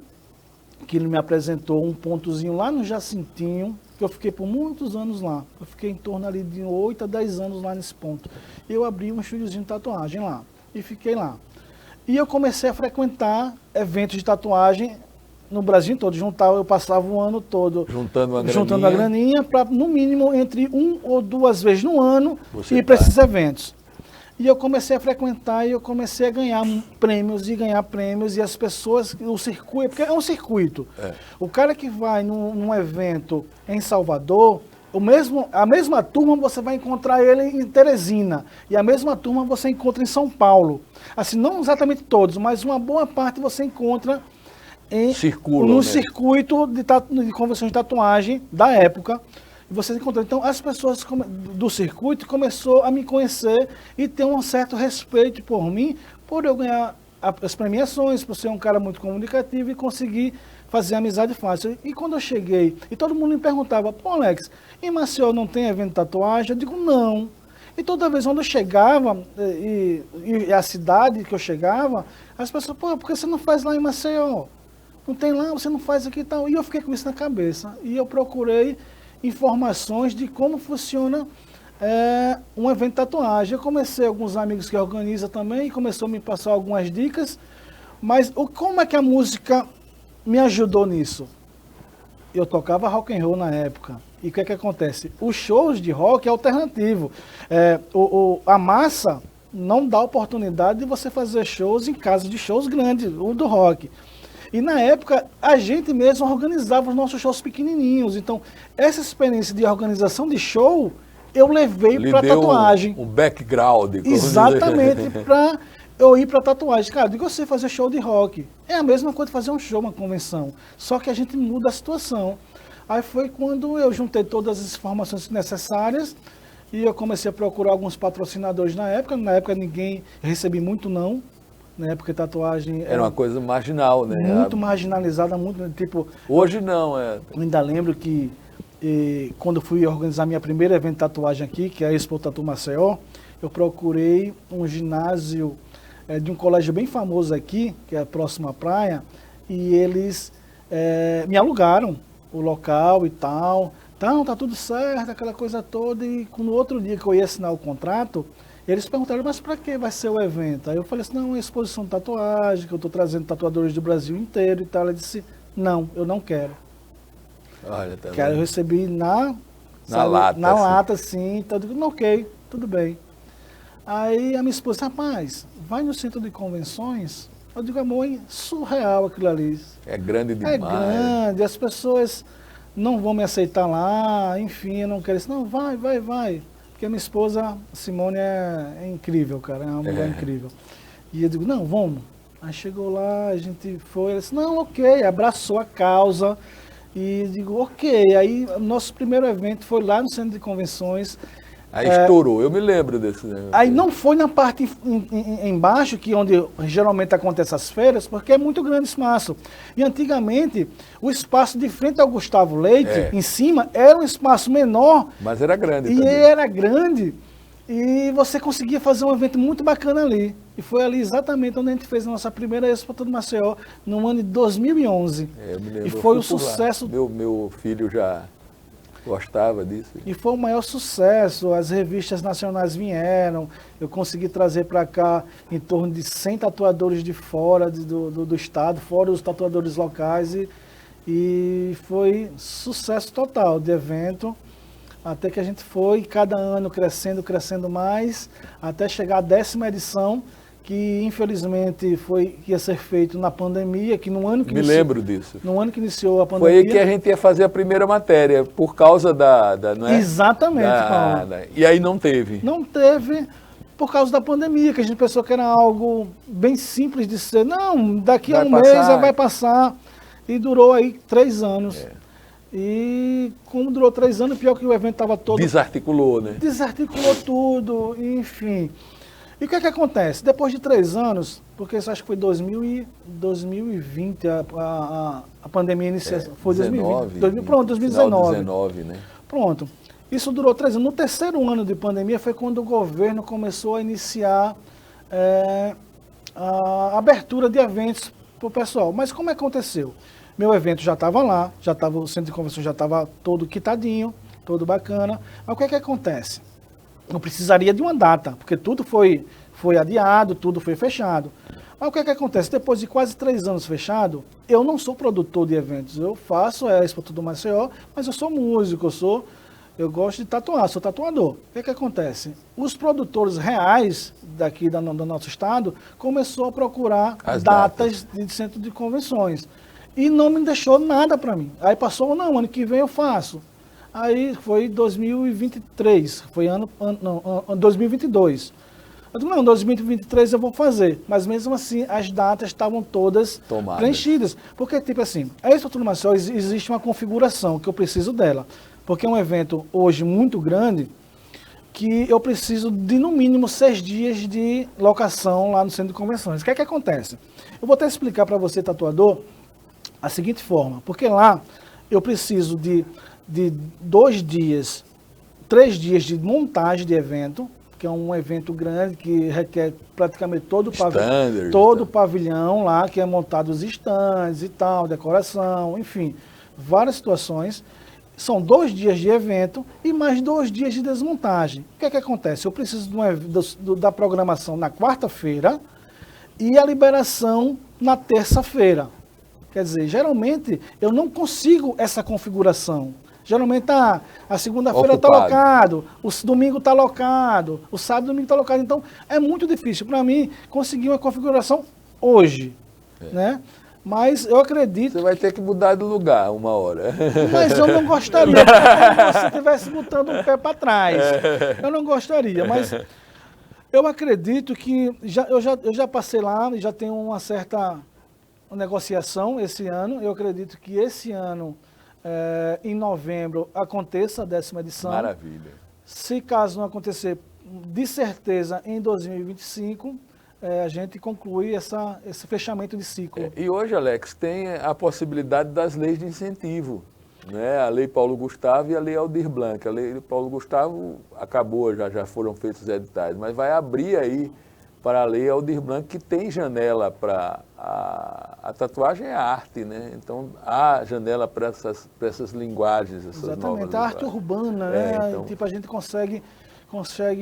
que ele me apresentou um pontozinho lá no Jacintinho, que eu fiquei por muitos anos lá. Eu fiquei em torno ali de 8 a 10 anos lá nesse ponto. Eu abri um estúdiozinho de tatuagem lá e fiquei lá. E eu comecei a frequentar eventos de tatuagem no Brasil todo. Eu passava o ano todo juntando a graninha para, no mínimo, entre 1 ou 2 vezes no ano ir para esses eventos. E eu comecei a frequentar e eu comecei a ganhar prêmios e as pessoas, o circuito, porque é um circuito. O cara que vai num evento em Salvador, a mesma turma você vai encontrar ele em Teresina e a mesma turma você encontra em São Paulo. Assim, não exatamente todos, mas uma boa parte você encontra no circuito de convenções de tatuagem da época. E vocês encontram. Então, as pessoas do circuito começou a me conhecer e ter um certo respeito por mim, por eu ganhar as premiações, por ser um cara muito comunicativo e conseguir fazer amizade fácil. E quando eu cheguei, e todo mundo me perguntava, pô, Alex, em Maceió não tem evento de tatuagem? Eu digo, não. E toda vez quando eu chegava, e a cidade que eu chegava, as pessoas, pô, por que você não faz lá em Maceió? Não tem lá, você não faz aqui e tal. E eu fiquei com isso na cabeça. E eu procurei informações de como funciona um evento de tatuagem. Eu comecei, alguns amigos que organizam também, começou a me passar algumas dicas. Mas como é que a música me ajudou nisso? Eu tocava rock and roll na época. E o que acontece? Os shows de rock é alternativo. A massa não dá oportunidade de você fazer shows em casa de shows grandes, o do rock. E na época, a gente mesmo organizava os nossos shows pequenininhos. Então, essa experiência de organização de show, eu levei para tatuagem. Um background. Exatamente, para eu ir para tatuagem. Cara, eu digo, eu sei fazer show de rock. É a mesma coisa de fazer um show, uma convenção. Só que a gente muda a situação. Aí foi quando eu juntei todas as informações necessárias e eu comecei a procurar alguns patrocinadores na época. Na época ninguém recebi muito não. Na época tatuagem era uma coisa marginal, né? Muito marginalizada, muito tipo. Hoje não, Eu ainda lembro que quando eu fui organizar minha primeira evento de tatuagem aqui, que é a Expo Tatu Maceió, eu procurei um ginásio de um colégio bem famoso aqui, que é próximo à praia, e eles me alugaram o local e tal. Então, tá tudo certo, aquela coisa toda, e no outro dia que eu ia assinar o contrato, eles perguntaram, mas para que vai ser o evento? Aí eu falei assim, não, é uma exposição de tatuagem, que eu estou trazendo tatuadores do Brasil inteiro e tal. Ela disse, não, eu não quero. Olha, tá eu recebi na lata, sim. Então eu digo, não, ok, tudo bem. Aí a minha esposa, rapaz, vai no centro de convenções. Eu digo, amor, é surreal aquilo ali. É grande demais. É grande, as pessoas não vão me aceitar lá, enfim, eu não quero isso. Não, vai. Porque a minha esposa, Simone, é incrível, cara, é uma mulher incrível. E eu digo, não, vamos. Aí chegou lá, a gente foi, ela disse, não, ok, abraçou a causa. E digo, ok. Aí nosso primeiro evento foi lá no centro de convenções. Aí estourou, eu me lembro desse negócio. Aí não foi na parte embaixo, que onde geralmente acontecem as feiras, porque é muito grande espaço. E antigamente, o espaço de frente ao Gustavo Leite, em cima, era um espaço menor. Mas era grande também. E era grande. E você conseguia fazer um evento muito bacana ali. E foi ali exatamente onde a gente fez a nossa primeira Expo Tatu Maceió, no ano de 2011. Eu me lembro. E foi um sucesso. Meu filho já gostava disso. E foi o maior sucesso, as revistas nacionais vieram, eu consegui trazer para cá em torno de 100 tatuadores de fora do estado, fora os tatuadores locais, e foi sucesso total de evento, até que a gente foi cada ano crescendo mais, até chegar à 10ª edição, que infelizmente ia ser feito na pandemia, que no ano que lembro disso. No ano que iniciou a pandemia. Foi aí que a gente ia fazer a primeira matéria, por causa não é? Exatamente, Paulo. E aí não teve. Não teve por causa da pandemia, que a gente pensou que era algo bem simples de ser. Não, daqui a um mês já vai passar. E durou aí 3 anos. E como durou 3 anos, pior que o evento estava todo... Desarticulou, né? Desarticulou tudo, enfim... E o que é que acontece? Depois de 3 anos, porque isso acho que foi 2020, a pandemia iniciou, foi 2020, pronto, 2019. 2019, né? Pronto. Isso durou 3 anos. No terceiro ano de pandemia foi quando o governo começou a iniciar a abertura de eventos para o pessoal. Mas como aconteceu? Meu evento já estava lá, o centro de convenção já estava todo quitadinho, todo bacana. Mas o que é que acontece? Eu precisaria de uma data, porque tudo foi adiado, tudo foi fechado. Mas o que é que acontece? Depois de quase 3 anos fechado, eu não sou produtor de eventos. Eu faço a Expo do Maceió, mas eu sou músico, eu gosto de tatuar, sou tatuador. O que é que acontece? Os produtores reais daqui do nosso estado começou a procurar datas de centro de convenções. E não me deixou nada para mim. Aí passou, não, ano que vem eu faço. Aí foi 2023, foi 2022. Eu digo, não, 2023 eu vou fazer. Mas mesmo assim, as datas estavam todas preenchidas. Porque, tipo assim, a Expo do Maceió existe uma configuração que eu preciso dela. Porque é um evento hoje muito grande que eu preciso de, no mínimo, 6 dias de locação lá no centro de convenções. O que é que acontece? Eu vou até explicar para você, tatuador, a seguinte forma. Porque lá eu preciso de 2 dias, 3 dias de montagem de evento, que é um evento grande que requer praticamente todo o pavilhão lá, que é montado os estandes e tal, decoração, enfim, várias situações. São 2 dias de evento e mais 2 dias de desmontagem. O que é que acontece? Eu preciso da programação na quarta-feira e a liberação na terça-feira. Quer dizer, geralmente eu não consigo essa configuração. Geralmente a segunda-feira está locado, o domingo está locado, o sábado e domingo está locado. Então é muito difícil para mim conseguir uma configuração hoje, né? Mas eu acredito... Você vai ter que mudar de lugar uma hora. Mas eu não gostaria, como se estivesse botando um pé para trás. Eu não gostaria, mas eu acredito que eu já passei lá e já tenho uma certa negociação esse ano. Eu acredito que esse ano, em novembro, aconteça a 10ª edição. Maravilha. Se caso não acontecer, de certeza, em 2025... a gente conclui esse fechamento de ciclo. E hoje, Alex, tem a possibilidade das leis de incentivo, né? A Lei Paulo Gustavo e a Lei Aldir Blanc. A Lei Paulo Gustavo acabou, já foram feitos os editais, mas vai abrir aí para a Lei Aldir Blanc, que tem janela para... A tatuagem é arte, né? Então, há janela para essas linguagens, essas Exatamente, novas a arte urbana, né? Então... Tipo, a gente consegue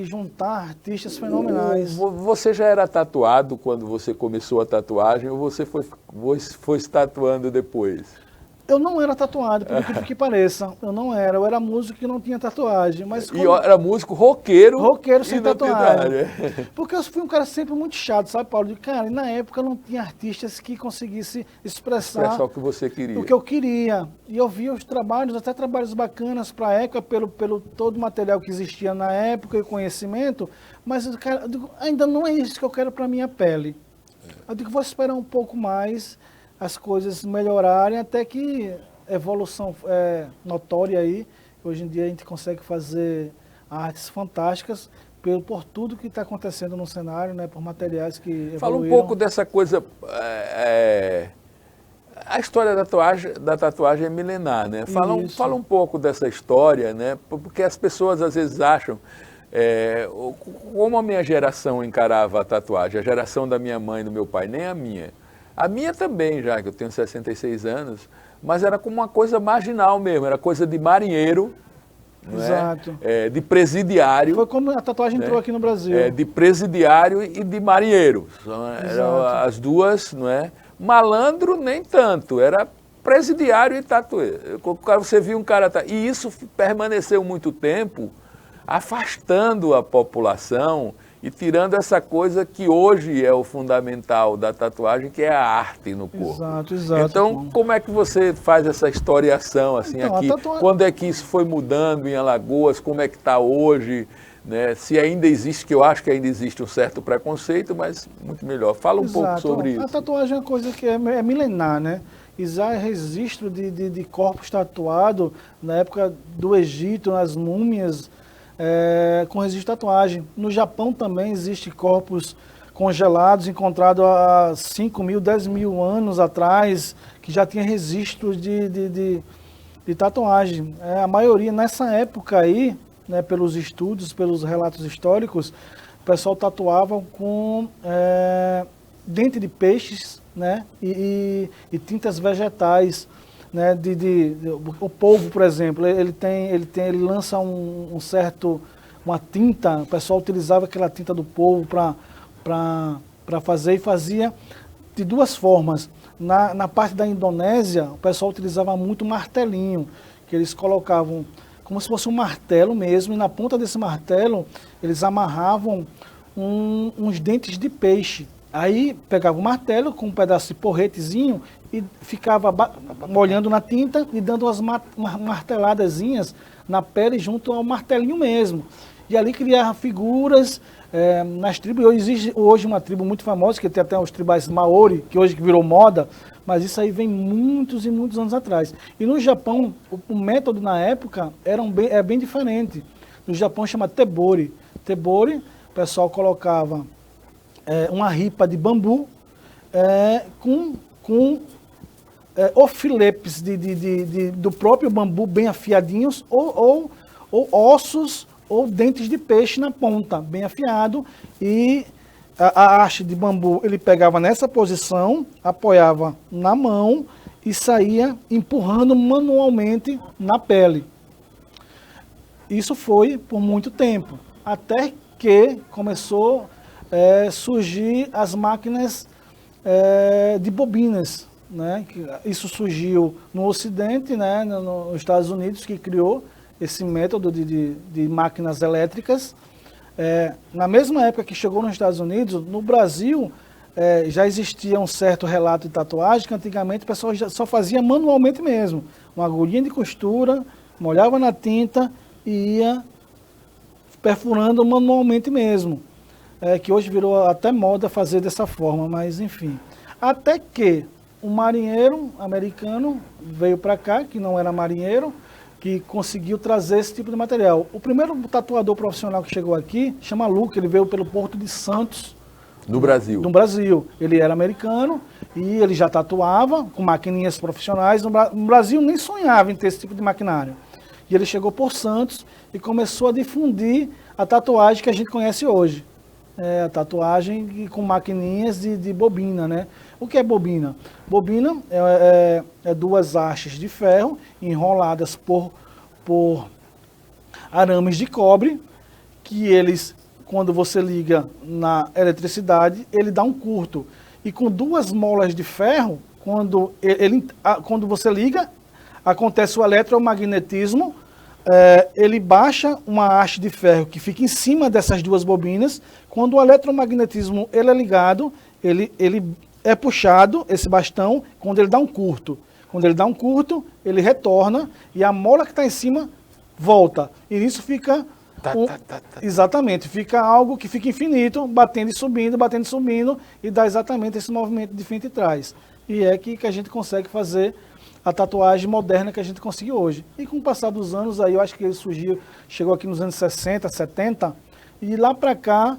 juntar artistas fenomenais. Você já era tatuado quando você começou a tatuagem ou você foi se tatuando depois? Eu não era tatuado, por incrível que pareça. Eu era músico que não tinha tatuagem. Mas E era músico roqueiro sem tatuagem. Porque eu fui um cara sempre muito chato, sabe, Paulo? Cara, e na época não tinha artistas que conseguissem expressar o que você queria. O que eu queria. E eu via os trabalhos, até trabalhos bacanas para a época, pelo todo o material que existia na época e conhecimento, mas cara, eu digo, ainda não é isso que eu quero para a minha pele. Eu digo, vou esperar um pouco mais as coisas melhorarem até que a evolução notória aí. Hoje em dia a gente consegue fazer artes fantásticas por tudo que está acontecendo no cenário, né, por materiais que evoluíram. Fala um pouco dessa coisa... A história da tatuagem é milenar, né? Fala um pouco dessa história, né? Porque as pessoas às vezes acham... como a minha geração encarava a tatuagem, a geração da minha mãe e do meu pai, nem a minha. A minha também, já que eu tenho 66 anos, mas era como uma coisa marginal mesmo, era coisa de marinheiro, Exato. De presidiário. Foi como a tatuagem entrou aqui no Brasil. De presidiário e de marinheiro. Eram as duas, não é? Malandro nem tanto, era presidiário e tatueiro. Você viu um cara... E isso permaneceu muito tempo afastando a população e tirando essa coisa que hoje é o fundamental da tatuagem, que é a arte no corpo. Exato. Então, como é que você faz essa historiação assim então, aqui? Quando é que isso foi mudando em Alagoas? Como é que está hoje? Né? Se ainda existe, que eu acho que ainda existe um certo preconceito, mas muito melhor. Fala um pouco sobre isso. A tatuagem é uma coisa que é milenar, né? Existe registro de corpos tatuados na época do Egito, nas múmias, com registro de tatuagem. No Japão também existe corpos congelados encontrados há 5 mil, 10 mil anos atrás, que já tinha registros de tatuagem. A maioria, nessa época aí, né, pelos estudos, pelos relatos históricos, o pessoal tatuava com dente de peixes, né, e tintas vegetais, né, o polvo, por exemplo, ele lança uma tinta. O pessoal utilizava aquela tinta do polvo para fazer, e fazia de duas formas. Na parte da Indonésia, o pessoal utilizava muito martelinho, que eles colocavam como se fosse um martelo mesmo, e na ponta desse martelo eles amarravam uns dentes de peixe. Aí pegava o martelo com um pedaço de porretezinho e ficava molhando na tinta e dando umas marteladazinhas na pele junto ao martelinho mesmo. E ali criava figuras nas tribos. Existe hoje uma tribo muito famosa, que tem até os tribais Maori, que hoje virou moda, mas isso aí vem muitos e muitos anos atrás. E no Japão, o método na época é bem diferente. No Japão chama tebori. Tebori, o pessoal colocava uma ripa de bambu com ofilepes do próprio bambu bem afiadinhos, ou ossos ou dentes de peixe na ponta, bem afiado, e a haste de bambu ele pegava nessa posição, apoiava na mão e saía empurrando manualmente na pele. Isso foi por muito tempo, até que começou a surgir as máquinas de bobinas, né? Isso surgiu no Ocidente, né? Nos Estados Unidos, que criou esse método de máquinas elétricas. Na mesma época que chegou nos Estados Unidos, no Brasil já existia um certo relato de tatuagem, que antigamente o pessoal só fazia manualmente mesmo. Uma agulhinha de costura, molhava na tinta e ia perfurando manualmente mesmo. Que hoje virou até moda fazer dessa forma, mas enfim. Até que um marinheiro americano veio para cá, que não era marinheiro, que conseguiu trazer esse tipo de material. O primeiro tatuador profissional que chegou aqui chama Luca, ele veio pelo Porto de Santos. No Brasil? No Brasil. Ele era americano e ele já tatuava com maquininhas profissionais. No Brasil nem sonhava em ter esse tipo de maquinário. E ele chegou por Santos e começou a difundir a tatuagem que a gente conhece hoje. A tatuagem com maquininhas de bobina, né? O que é bobina? Bobina é duas hastes de ferro enroladas por arames de cobre, que eles, quando você liga na eletricidade, ele dá um curto. E com duas molas de ferro, quando você liga, acontece o eletromagnetismo, ele baixa uma haste de ferro que fica em cima dessas duas bobinas. Quando o eletromagnetismo ele é ligado, ele é puxado, esse bastão, quando ele dá um curto. Quando ele dá um curto, ele retorna e a mola que está em cima volta. E nisso fica... Exatamente, fica algo que fica infinito, batendo e subindo, e dá exatamente esse movimento de frente e trás. E é que a gente consegue fazer a tatuagem moderna que a gente conseguiu hoje. E com o passar dos anos, aí eu acho que ele chegou aqui nos anos 60, 70, e lá para cá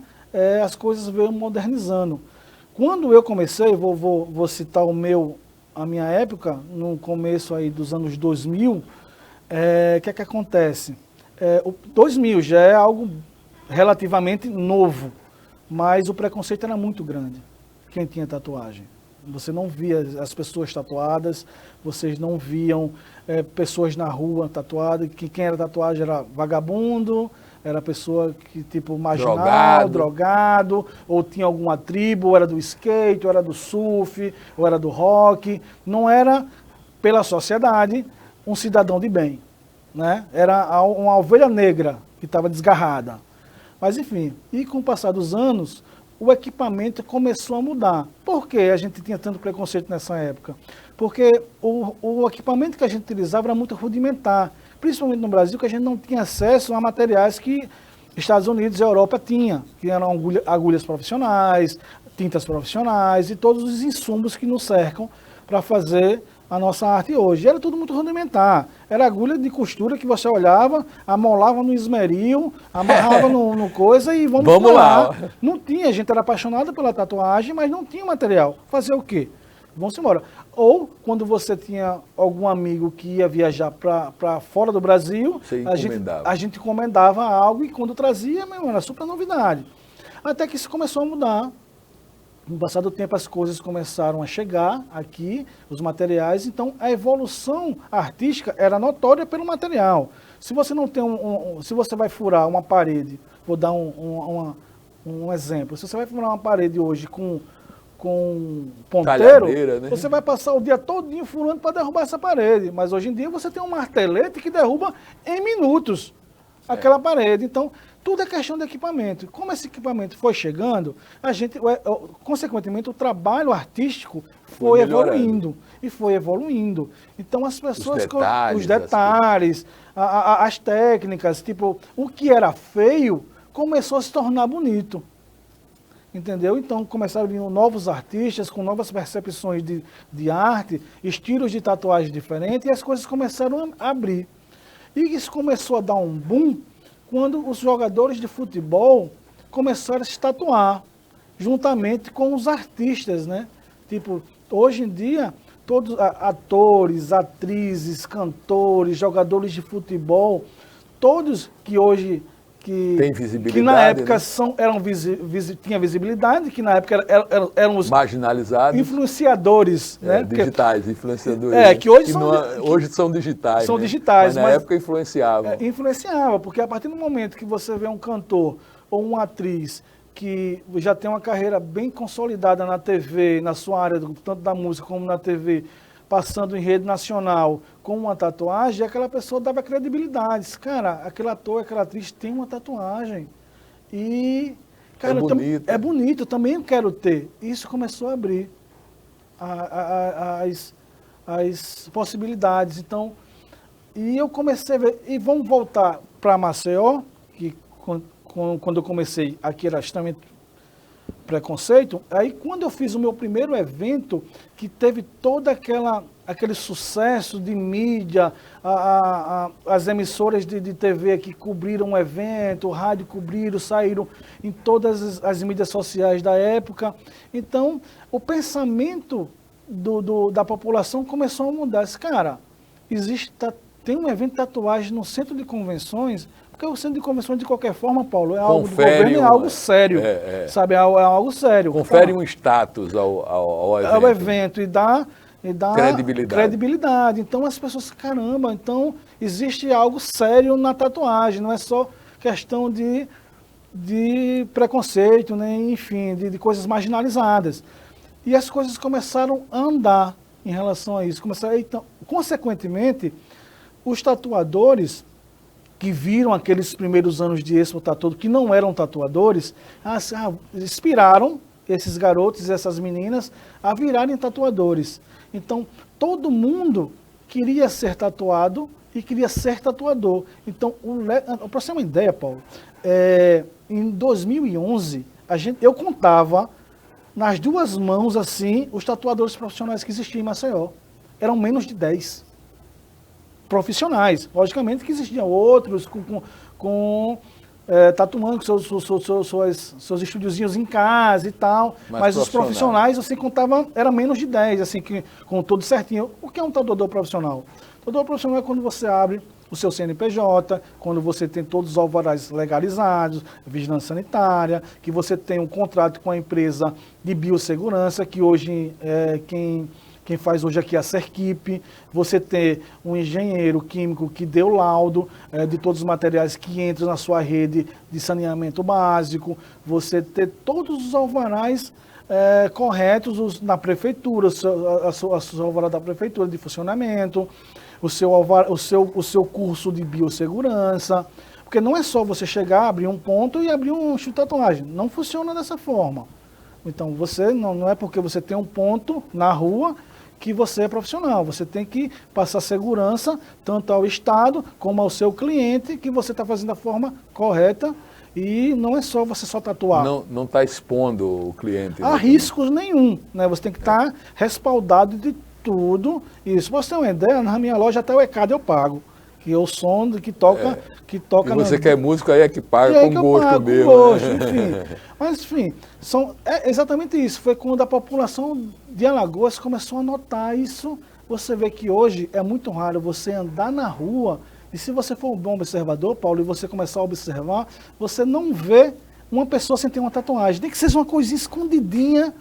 as coisas veio modernizando. Quando eu comecei, vou citar a minha época, no começo aí dos anos 2000, que acontece? O 2000 já é algo relativamente novo, mas o preconceito era muito grande, quem tinha tatuagem. Você não via as pessoas tatuadas, vocês não viam pessoas na rua tatuadas, que quem era tatuagem era vagabundo, era pessoa que tipo marginal, drogado, ou tinha alguma tribo, ou era do skate, ou era do surf, ou era do rock. Não era, pela sociedade, um cidadão de bem, né? Era uma ovelha negra que estava desgarrada. Mas enfim, e com o passar dos anos, o equipamento começou a mudar. Por que a gente tinha tanto preconceito nessa época? Porque o equipamento que a gente utilizava era muito rudimentar, principalmente no Brasil, que a gente não tinha acesso a materiais que Estados Unidos e Europa tinham, que eram agulhas profissionais, tintas profissionais e todos os insumos que nos cercam para fazer a nossa arte hoje. Era tudo muito rudimentar. Era agulha de costura que você olhava, amolava no esmeril, amarrava no coisa e vamos lá. Não tinha, a gente era apaixonado pela tatuagem, mas não tinha material. Fazer o quê? Vamos embora. Ou quando você tinha algum amigo que ia viajar para fora do Brasil, a gente encomendava algo e quando trazia, meu, era super novidade. Até que isso começou a mudar. No passar do tempo as coisas começaram a chegar aqui, os materiais, então a evolução artística era notória pelo material. Se você não tem se você vai furar uma parede, vou dar um exemplo, se você vai furar uma parede hoje com ponteiro, né? Você vai passar o dia todinho furando para derrubar essa parede, mas hoje em dia você tem um martelete que derruba em minutos aquela parede, então tudo é questão de equipamento. Como esse equipamento foi chegando, consequentemente, o trabalho artístico foi evoluindo. E foi evoluindo. Então, as pessoas... Os detalhes, as técnicas, tipo, o que era feio, começou a se tornar bonito. Entendeu? Então, começaram a vir novos artistas, com novas percepções de arte, estilos de tatuagem diferentes, e as coisas começaram a abrir. E isso começou a dar um boom, quando os jogadores de futebol começaram a se tatuar, juntamente com os artistas, né? Tipo, hoje em dia, todos atores, atrizes, cantores, jogadores de futebol, todos que hoje... Tem visibilidade, que na época né? Tinha visibilidade, que na época eram os marginalizados, influenciadores, né? Digitais, influenciadores. Que hoje hoje são digitais. São né? digitais, mas na época influenciavam. Influenciava, porque a partir do momento que você vê um cantor ou uma atriz que já tem uma carreira bem consolidada na TV, na sua área, tanto da música como na TV, passando em rede nacional com uma tatuagem, aquela pessoa dava credibilidade. Cara, aquele ator, aquela atriz tem uma tatuagem. E, cara, é bonito, eu também quero ter. Isso começou a abrir as possibilidades. Então, e eu comecei a ver, e vamos voltar para Maceió, que quando eu comecei aqui era extremamente preconceito. Aí quando eu fiz o meu primeiro evento, que teve todo aquele sucesso de mídia, as emissoras de TV que cobriram o evento, o rádio cobriram, saíram em todas as mídias sociais da época. Então, o pensamento da população começou a mudar. Cara, tem um evento de tatuagem no centro de convenções. Porque o centro de convenções, de qualquer forma, Paulo, é algo do governo, é algo sério, sabe? É algo sério. Confere um status ao evento. Ao evento e dá credibilidade. Então, as pessoas, caramba, então existe algo sério na tatuagem, não é só questão de preconceito, né? Enfim, de coisas marginalizadas. E as coisas começaram a andar em relação a isso. Então, consequentemente, os tatuadores que viram aqueles primeiros anos de Expo Tatu, que não eram tatuadores, inspiraram esses garotos e essas meninas a virarem tatuadores. Então, todo mundo queria ser tatuado e queria ser tatuador. Então, para você ter uma ideia, Paulo, em 2011, eu contava nas duas mãos, assim, os tatuadores profissionais que existiam em Maceió. Eram menos de 10. Profissionais. Logicamente que existiam outros tatuando com seus estúdiozinhos em casa e tal, mas os profissionais, você contava, era menos de 10, assim, com tudo certinho. O que é um tatuador profissional? Tatuador profissional é quando você abre o seu CNPJ, quando você tem todos os alvarás legalizados, vigilância sanitária, que você tem um contrato com a empresa de biossegurança, que hoje quem faz hoje aqui é a Serquipe, você ter um engenheiro químico que deu laudo de todos os materiais que entram na sua rede de saneamento básico, você ter todos os alvarás corretos na prefeitura, a sua alvará da prefeitura de funcionamento, o seu curso de biossegurança, porque não é só você chegar, abrir um ponto e abrir um estúdio de tatuagem, não funciona dessa forma. Então, você não é porque você tem um ponto na rua que você é profissional. Você tem que passar segurança tanto ao Estado como ao seu cliente, que você está fazendo da forma correta e não é só você só tatuar. Não está expondo o cliente. Há riscos nenhum, né? Você tem que estar respaldado de tudo. Isso, pra você ter uma ideia, na minha loja até o ECAD eu pago. Que é o som que toca... Que toca e você que é músico aí é que paga com gosto mesmo. Com gosto, enfim. Mas, enfim, é exatamente isso. Foi quando a população de Alagoas começou a notar isso. Você vê que hoje é muito raro você andar na rua e se você for um bom observador, Paulo, e você começar a observar, você não vê uma pessoa sem ter uma tatuagem. Nem que seja uma coisinha escondidinha,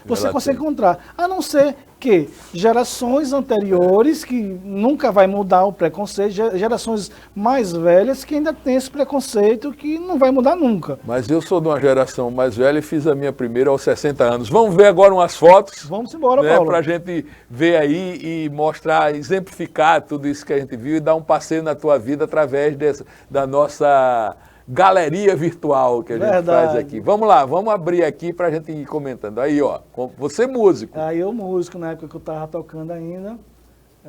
você consegue encontrar. A não ser que gerações anteriores, que nunca vai mudar o preconceito, gerações mais velhas que ainda têm esse preconceito que não vai mudar nunca. Mas eu sou de uma geração mais velha e fiz a minha primeira aos 60 anos. Vamos ver agora umas fotos? Vamos embora, né, Paulo. Para a gente ver aí e mostrar, exemplificar tudo isso que a gente viu e dar um passeio na tua vida através da nossa galeria virtual que a gente faz aqui. Vamos lá, vamos abrir aqui para a gente ir comentando. Aí, ó, você músico. Aí eu músico, na época que eu estava tocando ainda.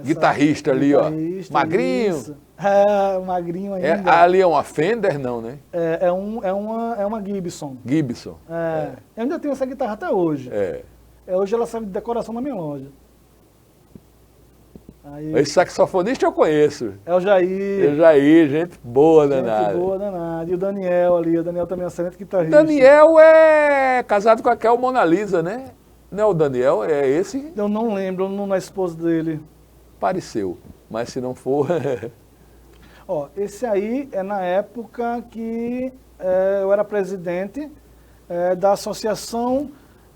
Guitarrista ali, ó. Magrinho. Isso. É, magrinho ainda. Ali é uma Fender, não, né? É uma Gibson. Gibson. Eu ainda tenho essa guitarra até hoje. Hoje ela serve de decoração na minha loja. Aí, esse saxofonista eu conheço. É o Jair. É o Jair, gente boa, danada. Gente boa, danada. E o Daniel ali, o Daniel também é um excelente guitarrista. Daniel é casado com a Kel Mona Lisa, né? Não é o Daniel, é esse? Eu não lembro, não é esposa dele. Pareceu, mas se não for... Ó, esse aí é na época que eu era presidente da associação,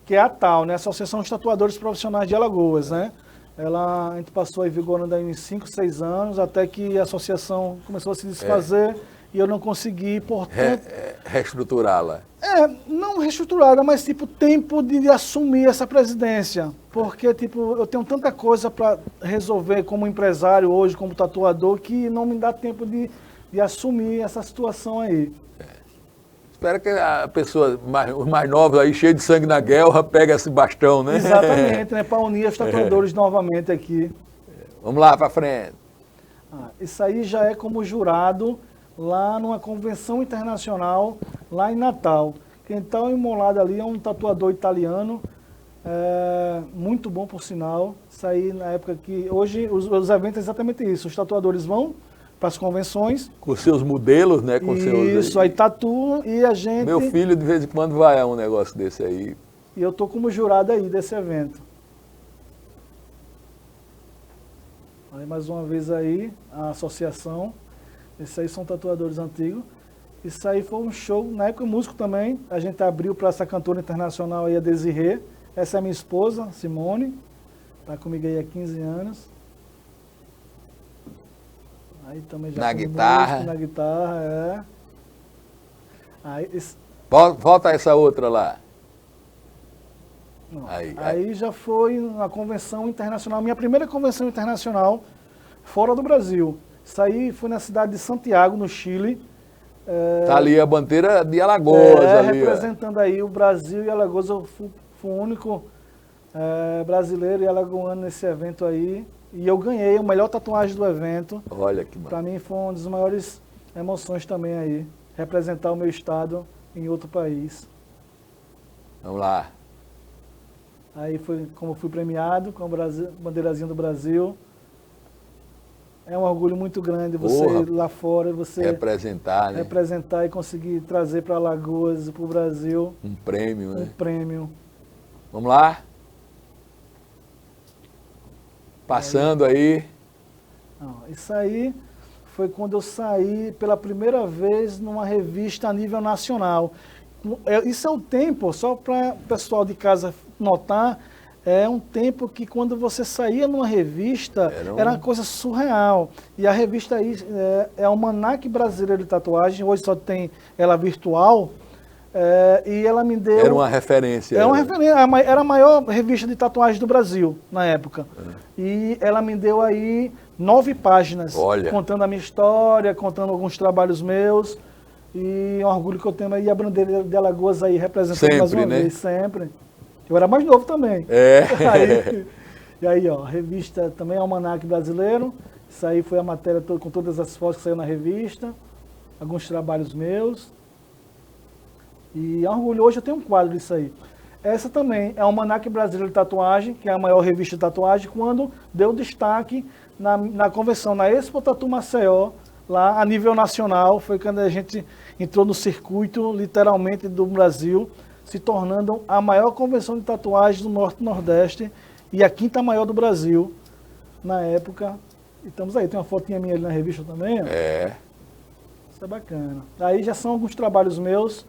que é a TAL, né? Associação dos Tatuadores Profissionais de Alagoas, né? A gente passou aí vigorando aí uns 5, 6 anos, até que a associação começou a se desfazer e eu não consegui, portanto... Reestruturá-la. Não reestruturada, mas tipo, tempo de assumir essa presidência. Porque, tipo, eu tenho tanta coisa para resolver como empresário hoje, como tatuador, que não me dá tempo de assumir essa situação aí. Espero que a pessoa, os mais novos aí, cheio de sangue na guerra, pega esse bastão, né? Exatamente, né? Para unir os tatuadores novamente aqui. Vamos lá, para frente. Isso aí já é como jurado lá numa convenção internacional, lá em Natal. Quem está imolado ali é um tatuador italiano, muito bom por sinal. Isso aí na época que... Hoje os eventos é exatamente isso, os tatuadores vão para as convenções. Com seus modelos, né? Com isso, aí tatuam e a gente... Meu filho de vez em quando vai a um negócio desse aí. E eu estou como jurado aí desse evento. Aí mais uma vez aí, a associação. Esses aí são tatuadores antigos. Isso aí foi um show, na época músico também. A gente abriu para essa cantora internacional aí, a Desirê. Essa é minha esposa, Simone. Está comigo aí há 15 anos. Aí também já na guitarra. Músico, na guitarra, Aí, Volta essa outra lá. Não, aí já foi uma convenção internacional, minha primeira convenção internacional fora do Brasil. Isso aí foi na cidade de Santiago, no Chile. Tá ali a bandeira de Alagoas. Ali, representando aí o Brasil e Alagoas. Eu fui o único brasileiro e alagoano nesse evento aí. E eu ganhei a melhor tatuagem do evento. Olha que maravilha. Para mim foi uma das maiores emoções também aí. Representar o meu estado em outro país. Vamos lá. Aí foi como fui premiado com a bandeirazinha do Brasil. É um orgulho muito grande você ir lá fora, você representar, né? Representar e conseguir trazer para Alagoas e para o Brasil um prêmio, né? Um prêmio. Vamos lá? Passando aí. Não, isso aí foi quando eu saí pela primeira vez numa revista a nível nacional. Isso é o tempo, só para o pessoal de casa notar, é um tempo que quando você saía numa revista, era uma coisa surreal. E a revista aí é o Almanaque Brasileiro de Tatuagem, hoje só tem ela virtual, e ela me deu... Era uma referência. Era uma referência, era a maior revista de tatuagem do Brasil, na época. E ela me deu aí 9 páginas, contando a minha história, contando alguns trabalhos meus. E é um orgulho que eu tenho aí, a bandeira de Alagoas aí representando mais uma vez, sempre. Eu era mais novo também. E aí, ó, revista também, Almanaque Brasileiro. Isso aí foi a matéria com todas as fotos que saiu na revista. Alguns trabalhos meus. E é um orgulho, hoje eu tenho um quadro disso aí. Essa também é o Almanaque Brasileiro de Tatuagem, que é a maior revista de tatuagem, quando deu destaque na convenção, na Expo Tatu Maceió, lá a nível nacional, foi quando a gente entrou no circuito, literalmente, do Brasil, se tornando a maior convenção de tatuagem do Norte e Nordeste e a quinta maior do Brasil, na época. E estamos aí, tem uma fotinha minha ali na revista também. Ó. É. Isso é bacana. Aí já são alguns trabalhos meus,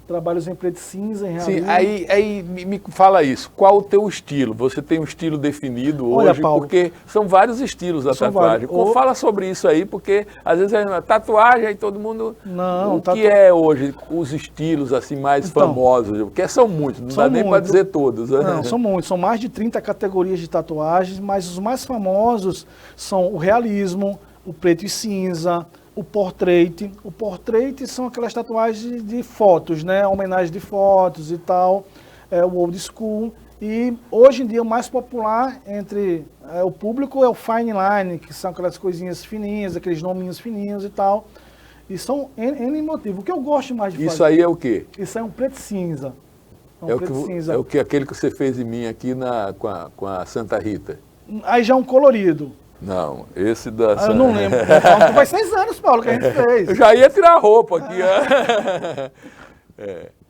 trabalhos em preto e cinza, em realismo. Sim, aí me fala isso. Qual o teu estilo? Você tem um estilo definido Olha, hoje? Paulo, porque são vários estilos da tatuagem. Fala sobre isso aí, porque às vezes é tatuagem aí todo mundo... Não, o que é hoje os estilos assim mais famosos? Porque são muitos, não dá nem para dizer todos. Né? Não, são muitos. São mais de 30 categorias de tatuagens, mas os mais famosos são o realismo, o preto e cinza, o portrait. O portrait são aquelas tatuagens de fotos, né? Homenagem de fotos e tal. O old school. E hoje em dia o mais popular entre o público é o fine line, que são aquelas coisinhas fininhas, aqueles nominhos fininhos e tal. E são N motivos. O que eu gosto mais de fazer... Isso aí é o quê? Isso é um preto cinza. É o que aquele que você fez em mim aqui com a Santa Rita. Aí já é um colorido. Não, esse da... Eu não lembro. Então, faz 6 anos, Paulo, que a gente fez. Eu já ia tirar a roupa aqui.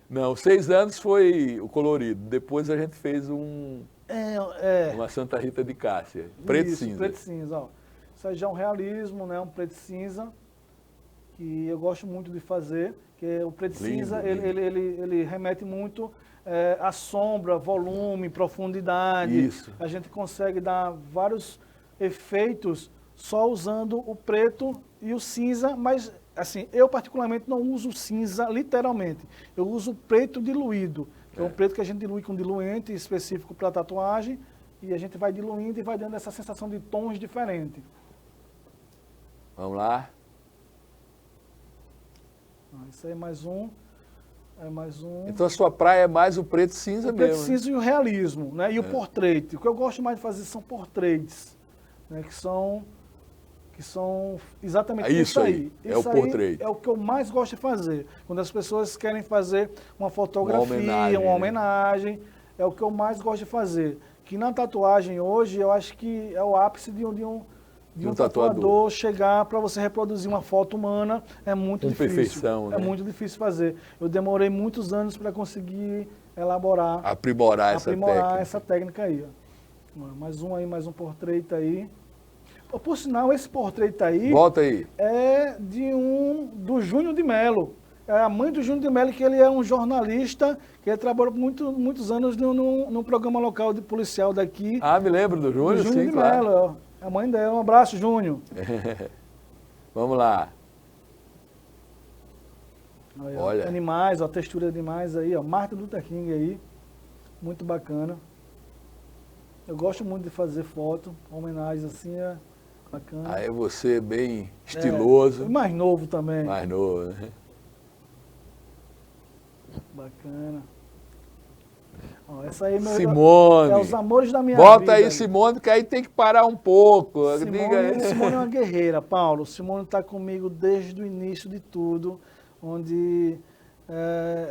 Não, 6 anos foi o colorido. Depois a gente fez uma Santa Rita de Cássia. Preto e cinza. Preto e cinza, ó. Isso aí já é um realismo, né? Um preto e cinza, que eu gosto muito de fazer. Que o preto e cinza, ele remete muito à sombra, volume, profundidade. Isso. A gente consegue dar vários efeitos só usando o preto e o cinza, mas assim, eu particularmente não uso cinza literalmente, eu uso preto diluído, que é um preto que a gente dilui com diluente específico para tatuagem, e a gente vai diluindo e vai dando essa sensação de tons diferentes. Vamos lá. Isso aí é mais um. Então a sua praia é mais o preto e cinza mesmo. O preto e cinza e o realismo, né? E o portrait. O que eu gosto mais de fazer são portraits, né? Que são exatamente isso aí. É o portrait. É o que eu mais gosto de fazer. Quando as pessoas querem fazer uma fotografia, uma homenagem, é o que eu mais gosto de fazer. Que na tatuagem hoje, eu acho que é o ápice de um tatuador chegar para você reproduzir uma foto humana, é muito difícil. Perfeição, né? É muito difícil fazer. Eu demorei muitos anos para conseguir elaborar, aprimorar essa técnica aí. Ó. Mais um portrait aí. Por sinal, esse portrait aí, volta aí, é do Júnior de Melo. É a mãe do Júnior de Melo, que ele é um jornalista, que ele trabalhou muitos anos num programa local de policial daqui. Ah, me lembro do Júnior, sim, de claro. Melo, a mãe dela. Um abraço, Júnior. Vamos lá. Olha. Animais, a textura de animais aí, ó. Martin Luther King aí. Muito bacana. Eu gosto muito de fazer foto, homenagens assim, é bacana. Aí você bem estiloso. Mais novo também. Mais novo, né? Bacana. Ó, essa aí Simone. É os amores da minha vida. Bota aí, Simone, que aí tem que parar um pouco. Simone é uma guerreira, Paulo. Simone está comigo desde o início de tudo, onde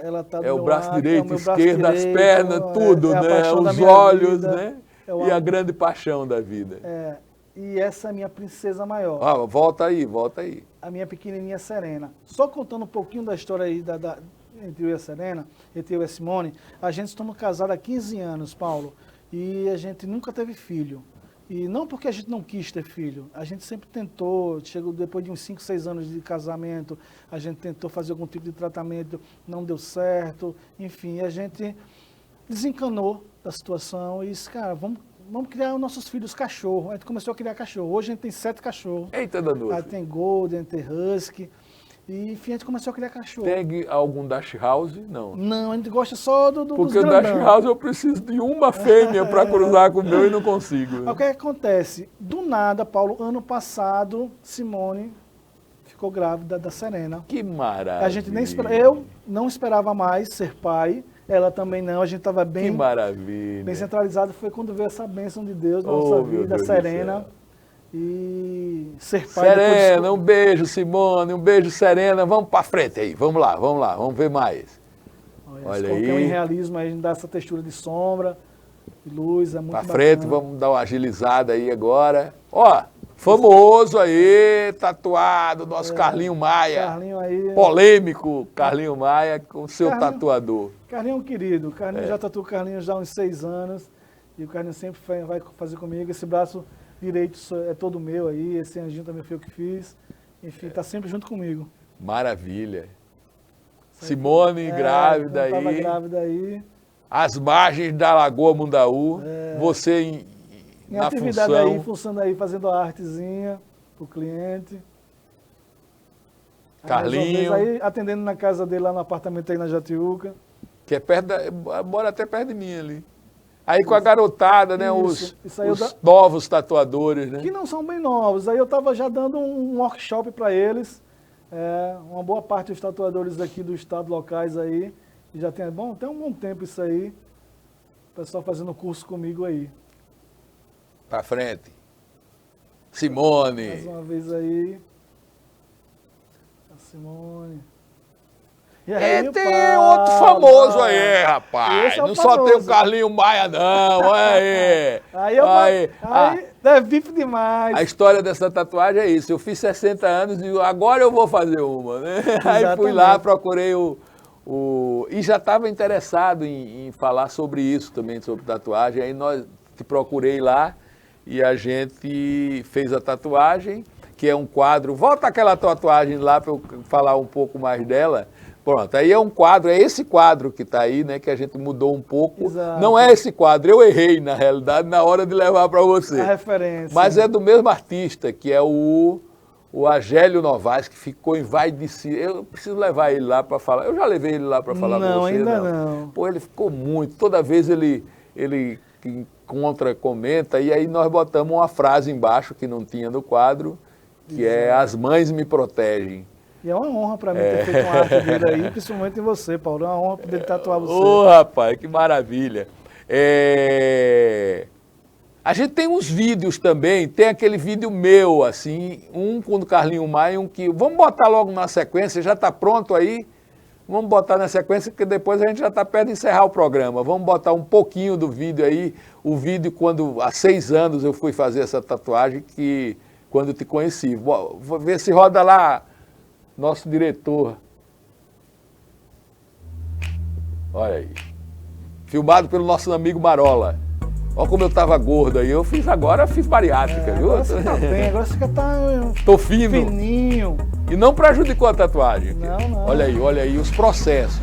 ela está do meu lado. É o braço direito, esquerdo, as pernas, tudo, né? Os olhos, né? E a grande paixão da vida. E essa é a minha princesa maior. Ah, volta aí. A minha pequenininha Serena. Só contando um pouquinho da história aí entre eu e a Serena, entre eu e a Simone, a gente estamos casados há 15 anos, Paulo, e a gente nunca teve filho. E não porque a gente não quis ter filho, a gente sempre tentou, chegou depois de uns 5, 6 anos de casamento, a gente tentou fazer algum tipo de tratamento, não deu certo, enfim, a gente desencanou da situação e disse, cara, vamos criar os nossos filhos cachorro. A gente começou a criar cachorro. Hoje a gente tem 7 cachorros. Eita, Danusa. Tem Golden, tem Husky. E, enfim, a gente começou a criar cachorro. Tem algum Dash House? Não. Não, a gente gosta só dos porque o Dash House eu preciso de uma fêmea para cruzar com o meu e não consigo. O que acontece? Do nada, Paulo, ano passado, Simone ficou grávida da Serena. Que maravilha. A gente eu não esperava mais ser pai. Ela também não, a gente estava bem... Que maravilha. Bem centralizado. Foi quando veio essa bênção de Deus na nossa vida, Serena. E ser pai... Serena, um beijo, Simone, um beijo, Serena. Vamos para frente aí, vamos lá, vamos ver mais. Olha Qualquer aí. em realismo, aí a gente dá essa textura de sombra, de luz, é muito Pra bacana. frente, vamos dar uma agilizada aí agora. Ó, famoso aí, tatuado, nosso Carlinho Maia. Carlinho aí... Polêmico Carlinho Maia com o seu Carlinho- tatuador. Carlinho é um querido. Carlinho já tatuou Carlinho já há uns 6 anos. E o Carlinho sempre vai fazer comigo. Esse braço direito é todo meu aí. Esse anjinho também foi eu que fiz. Enfim, tá sempre junto comigo. Maravilha. Simone, grávida eu tava aí. grávida aí. As margens da Lagoa Mundaú. Você Em na atividade função. aí, funcionando aí, fazendo a artezinha pro cliente. Aí, Carlinho. mais uma vez, aí atendendo na casa dele lá no apartamento aí na Jatiuca. Que é perto mora até perto de mim ali. Aí com a garotada, né? Isso aí Os novos tatuadores, né? Que não são bem novos. Aí eu estava já dando um workshop para eles. Uma boa parte dos tatuadores aqui do estado locais aí. E já tem um bom tempo isso aí. O pessoal fazendo curso comigo aí. Pra frente. Simone. Mais uma vez aí. A Simone. E aí, Tem outro famoso aí, rapaz. Esse é o Não só tem o famoso. Carlinho Maia, não. Aí. Aí é VIP demais. A história dessa tatuagem é isso. Eu fiz 60 anos e agora eu vou fazer uma, né? Aí fui lá, procurei e já estava interessado em falar sobre isso também, sobre tatuagem. Aí te procurei lá e a gente fez a tatuagem, que é um quadro. Volta aquela tatuagem lá para eu falar um pouco mais dela. Pronto, aí é um quadro, é esse quadro que está aí, né, que a gente mudou um pouco. Exato. Não é esse quadro, eu errei, na realidade, na hora de levar para você. A referência. Mas é do mesmo artista, que é o Agélio Novaes, que ficou em Vai de Si. Eu preciso levar ele lá para falar. Eu já levei ele lá para falar com você. Não, ainda não. Pô, ele ficou muito. Toda vez ele encontra, comenta, e aí nós botamos uma frase embaixo que não tinha no quadro, que é As Mães Me Protegem. E é uma honra para mim ter feito uma arte dele aí, principalmente em você, Paulo. É uma honra poder tatuar você. Ô, rapaz, que maravilha. A gente tem uns vídeos também, tem aquele vídeo meu, assim, um com o Carlinho Maia, um que... Vamos botar logo na sequência, já está pronto aí? Vamos botar na sequência, porque depois a gente já está perto de encerrar o programa. Vamos botar um pouquinho do vídeo aí, o vídeo quando, há 6 anos eu fui fazer essa tatuagem, quando te conheci. Vou ver se roda lá, nosso diretor. Olha aí. Filmado pelo nosso amigo Marola. Olha como eu estava gordo aí. Eu fiz bariátrica, viu? Agora você tá bem, agora você tá Tô fino. fininho. E não prejudicou a tatuagem. Não. Olha aí, os processos.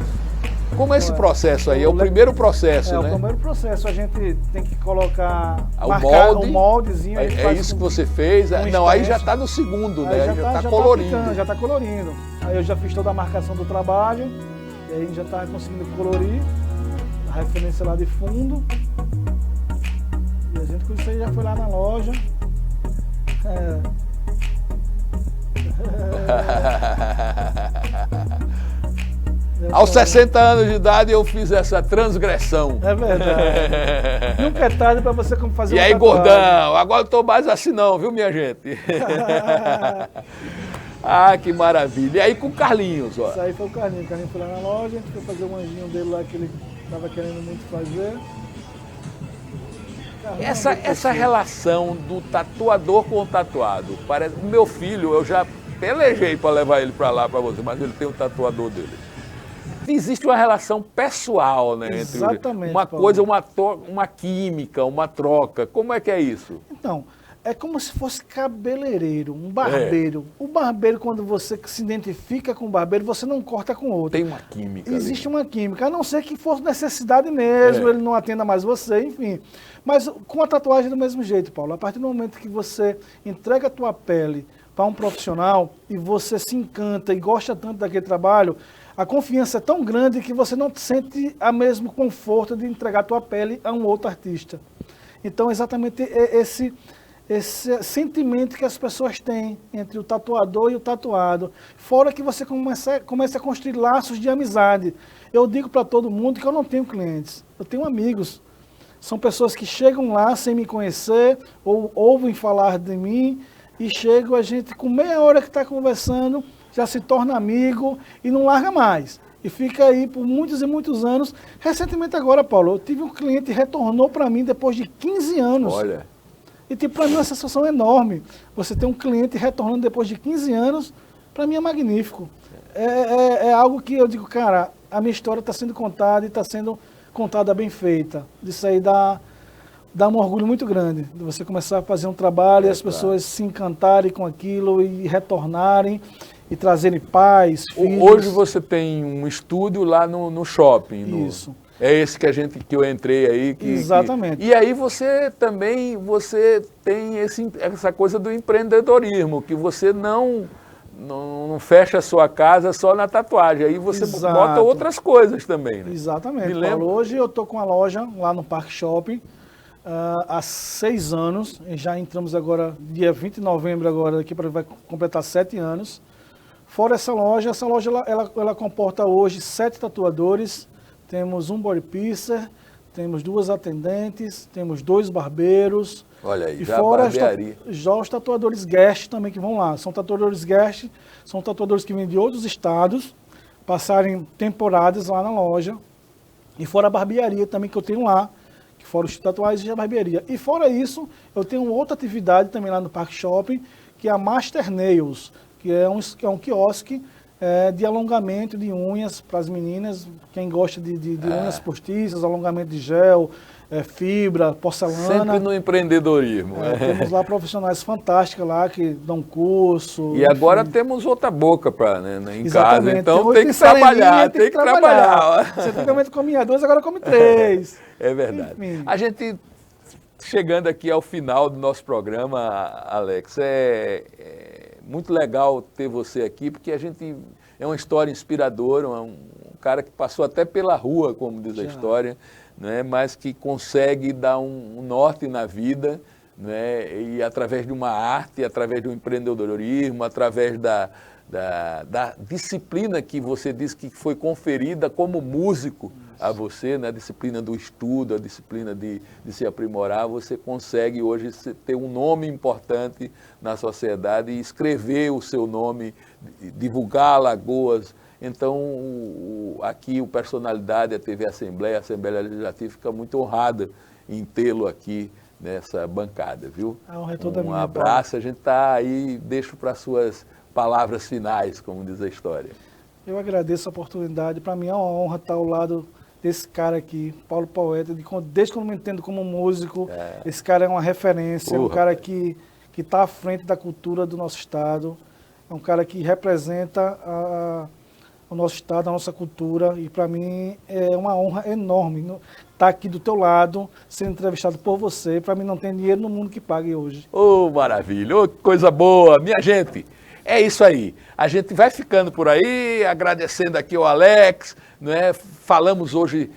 Como é esse processo aí? É o primeiro processo, né? É o primeiro processo. A gente tem que colocar, marcar o moldezinho. É isso que você fez? Não, aí já está no segundo, né? Aí Já está colorindo. Já está colorindo. Aí eu já fiz toda a marcação do trabalho. E aí a gente já está conseguindo colorir. A referência lá de fundo. E a gente com isso aí já foi lá na loja. Aos 60 anos de idade eu fiz essa transgressão. É verdade. Nunca é tarde para você fazer E uma aí, tatuagem. gordão, agora eu tô mais assim não, viu, minha gente? Ah, que maravilha. E aí com o Carlinhos, ó. Isso aí foi o Carlinhos. O Carlinhos foi lá na loja, a gente foi fazer o anjinho dele lá que ele estava querendo muito fazer. Essa relação do tatuador com o tatuado, parece o meu filho, eu já pelejei para levar ele para lá para você, mas ele tem um tatuador dele. Existe uma relação pessoal, né? Exatamente, Entre uma Paulo. coisa, uma química, uma troca. Como é que é isso? Então, é como se fosse cabeleireiro, um barbeiro. O barbeiro, quando você se identifica com o barbeiro, você não corta com o outro. Tem uma química. Existe ali. uma química, a não ser que fosse necessidade mesmo, ele não atenda mais você, enfim. Mas com a tatuagem é do mesmo jeito, Paulo. A partir do momento que você entrega a tua pele para um profissional e você se encanta e gosta tanto daquele trabalho, a confiança é tão grande que você não sente o mesmo conforto de entregar a tua pele a um outro artista. Então, exatamente esse sentimento que as pessoas têm entre o tatuador e o tatuado. Fora que você começa a construir laços de amizade. Eu digo para todo mundo que eu não tenho clientes, eu tenho amigos. São pessoas que chegam lá sem me conhecer, ou ouvem falar de mim, e chegam, a gente com meia hora que está conversando, já se torna amigo e não larga mais. e fica aí por muitos e muitos anos. Recentemente agora, Paulo, eu tive um cliente que retornou para mim depois de 15 anos. Olha. E tipo, para mim é uma sensação enorme. Você ter um cliente retornando depois de 15 anos, para mim é magnífico. É algo que eu digo, cara, a minha história está sendo contada e está sendo contada bem feita. Isso aí dá um orgulho muito grande, de você começar a fazer um trabalho e as pessoas se encantarem com aquilo e retornarem e trazerem paz, filhos. Hoje você tem um estúdio lá no shopping. Isso. É esse que eu entrei aí. Exatamente. E aí você tem essa coisa do empreendedorismo, que você não fecha a sua casa só na tatuagem, aí você bota outras coisas também, né? Exatamente, Paulo. Hoje eu estou com a loja lá no Parque Shopping há 6 anos, e já entramos agora, dia 20 de novembro agora, aqui vai completar 7 anos. Fora essa loja ela comporta hoje 7 tatuadores, temos um body piercer, temos 2 atendentes, temos 2 barbeiros. Olha aí, e já fora barbearia. Já os tatuadores guest também que vão lá. São tatuadores guest, são tatuadores que vêm de outros estados, passarem temporadas lá na loja. E fora a barbearia também que eu tenho lá, que fora os tatuagens e a barbearia. E fora isso, eu tenho outra atividade também lá no Parque Shopping, que é a Master Nails, que é um quiosque de alongamento de unhas para as meninas, quem gosta de unhas postiças, alongamento de gel, fibra, porcelana. Sempre no empreendedorismo. Temos lá profissionais fantásticos lá que dão curso. E agora temos outra boca em casa, então tem que trabalhar, tem que trabalhar. Você antigamente comia 2, agora come 3. É verdade. Enfim. A gente, chegando aqui ao final do nosso programa, Alex, é muito legal ter você aqui, porque é uma história inspiradora, um cara que passou até pela rua, como diz a história, né, mas que consegue dar um norte na vida, né, e através de uma arte, através do empreendedorismo, através da disciplina que você disse que foi conferida como músico a você, né, a disciplina do estudo, a disciplina de se aprimorar, você consegue hoje ter um nome importante na sociedade e escrever o seu nome, divulgar Alagoas. Então, aqui o Personalidade, a TV Assembleia, a Assembleia Legislativa fica muito honrada em tê-lo aqui nessa bancada, viu? A honra é toda minha. Um abraço, a gente está aí, deixo para as suas palavras finais, como diz a história. Eu agradeço a oportunidade, para mim é uma honra estar ao lado desse cara aqui, Paulo Poeta, desde que eu me entendo como músico, esse cara é uma referência, um cara que está à frente da cultura do nosso estado, é um cara que representa o nosso estado, a nossa cultura, e para mim é uma honra enorme estar aqui do teu lado, sendo entrevistado por você. Para mim não tem dinheiro no mundo que pague hoje. Maravilha, que coisa boa, minha gente. É isso aí. A gente vai ficando por aí, agradecendo aqui ao Alex, né? Falamos hoje,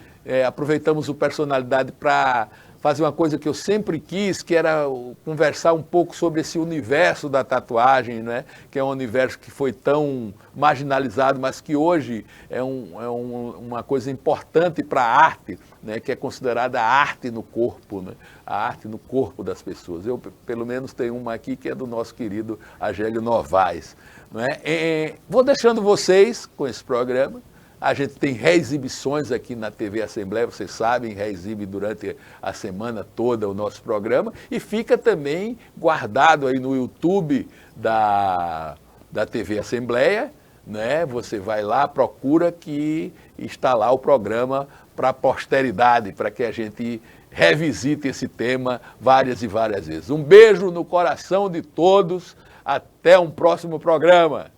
aproveitamos o Personalidade para fazer uma coisa que eu sempre quis, que era conversar um pouco sobre esse universo da tatuagem, né? Que é um universo que foi tão marginalizado, mas que hoje é uma coisa importante para a arte, né? Que é considerada a arte no corpo, né? A arte no corpo das pessoas. Eu, pelo menos, tenho uma aqui que é do nosso querido Agélio Novaes. Não é? Vou deixando vocês com esse programa. A gente tem reexibições aqui na TV Assembleia, vocês sabem, reexibe durante a semana toda o nosso programa. E fica também guardado aí no YouTube da TV Assembleia, né? Você vai lá, procura que está lá o programa para a posteridade, para que a gente revisite esse tema várias e várias vezes. Um beijo no coração de todos, até um próximo programa.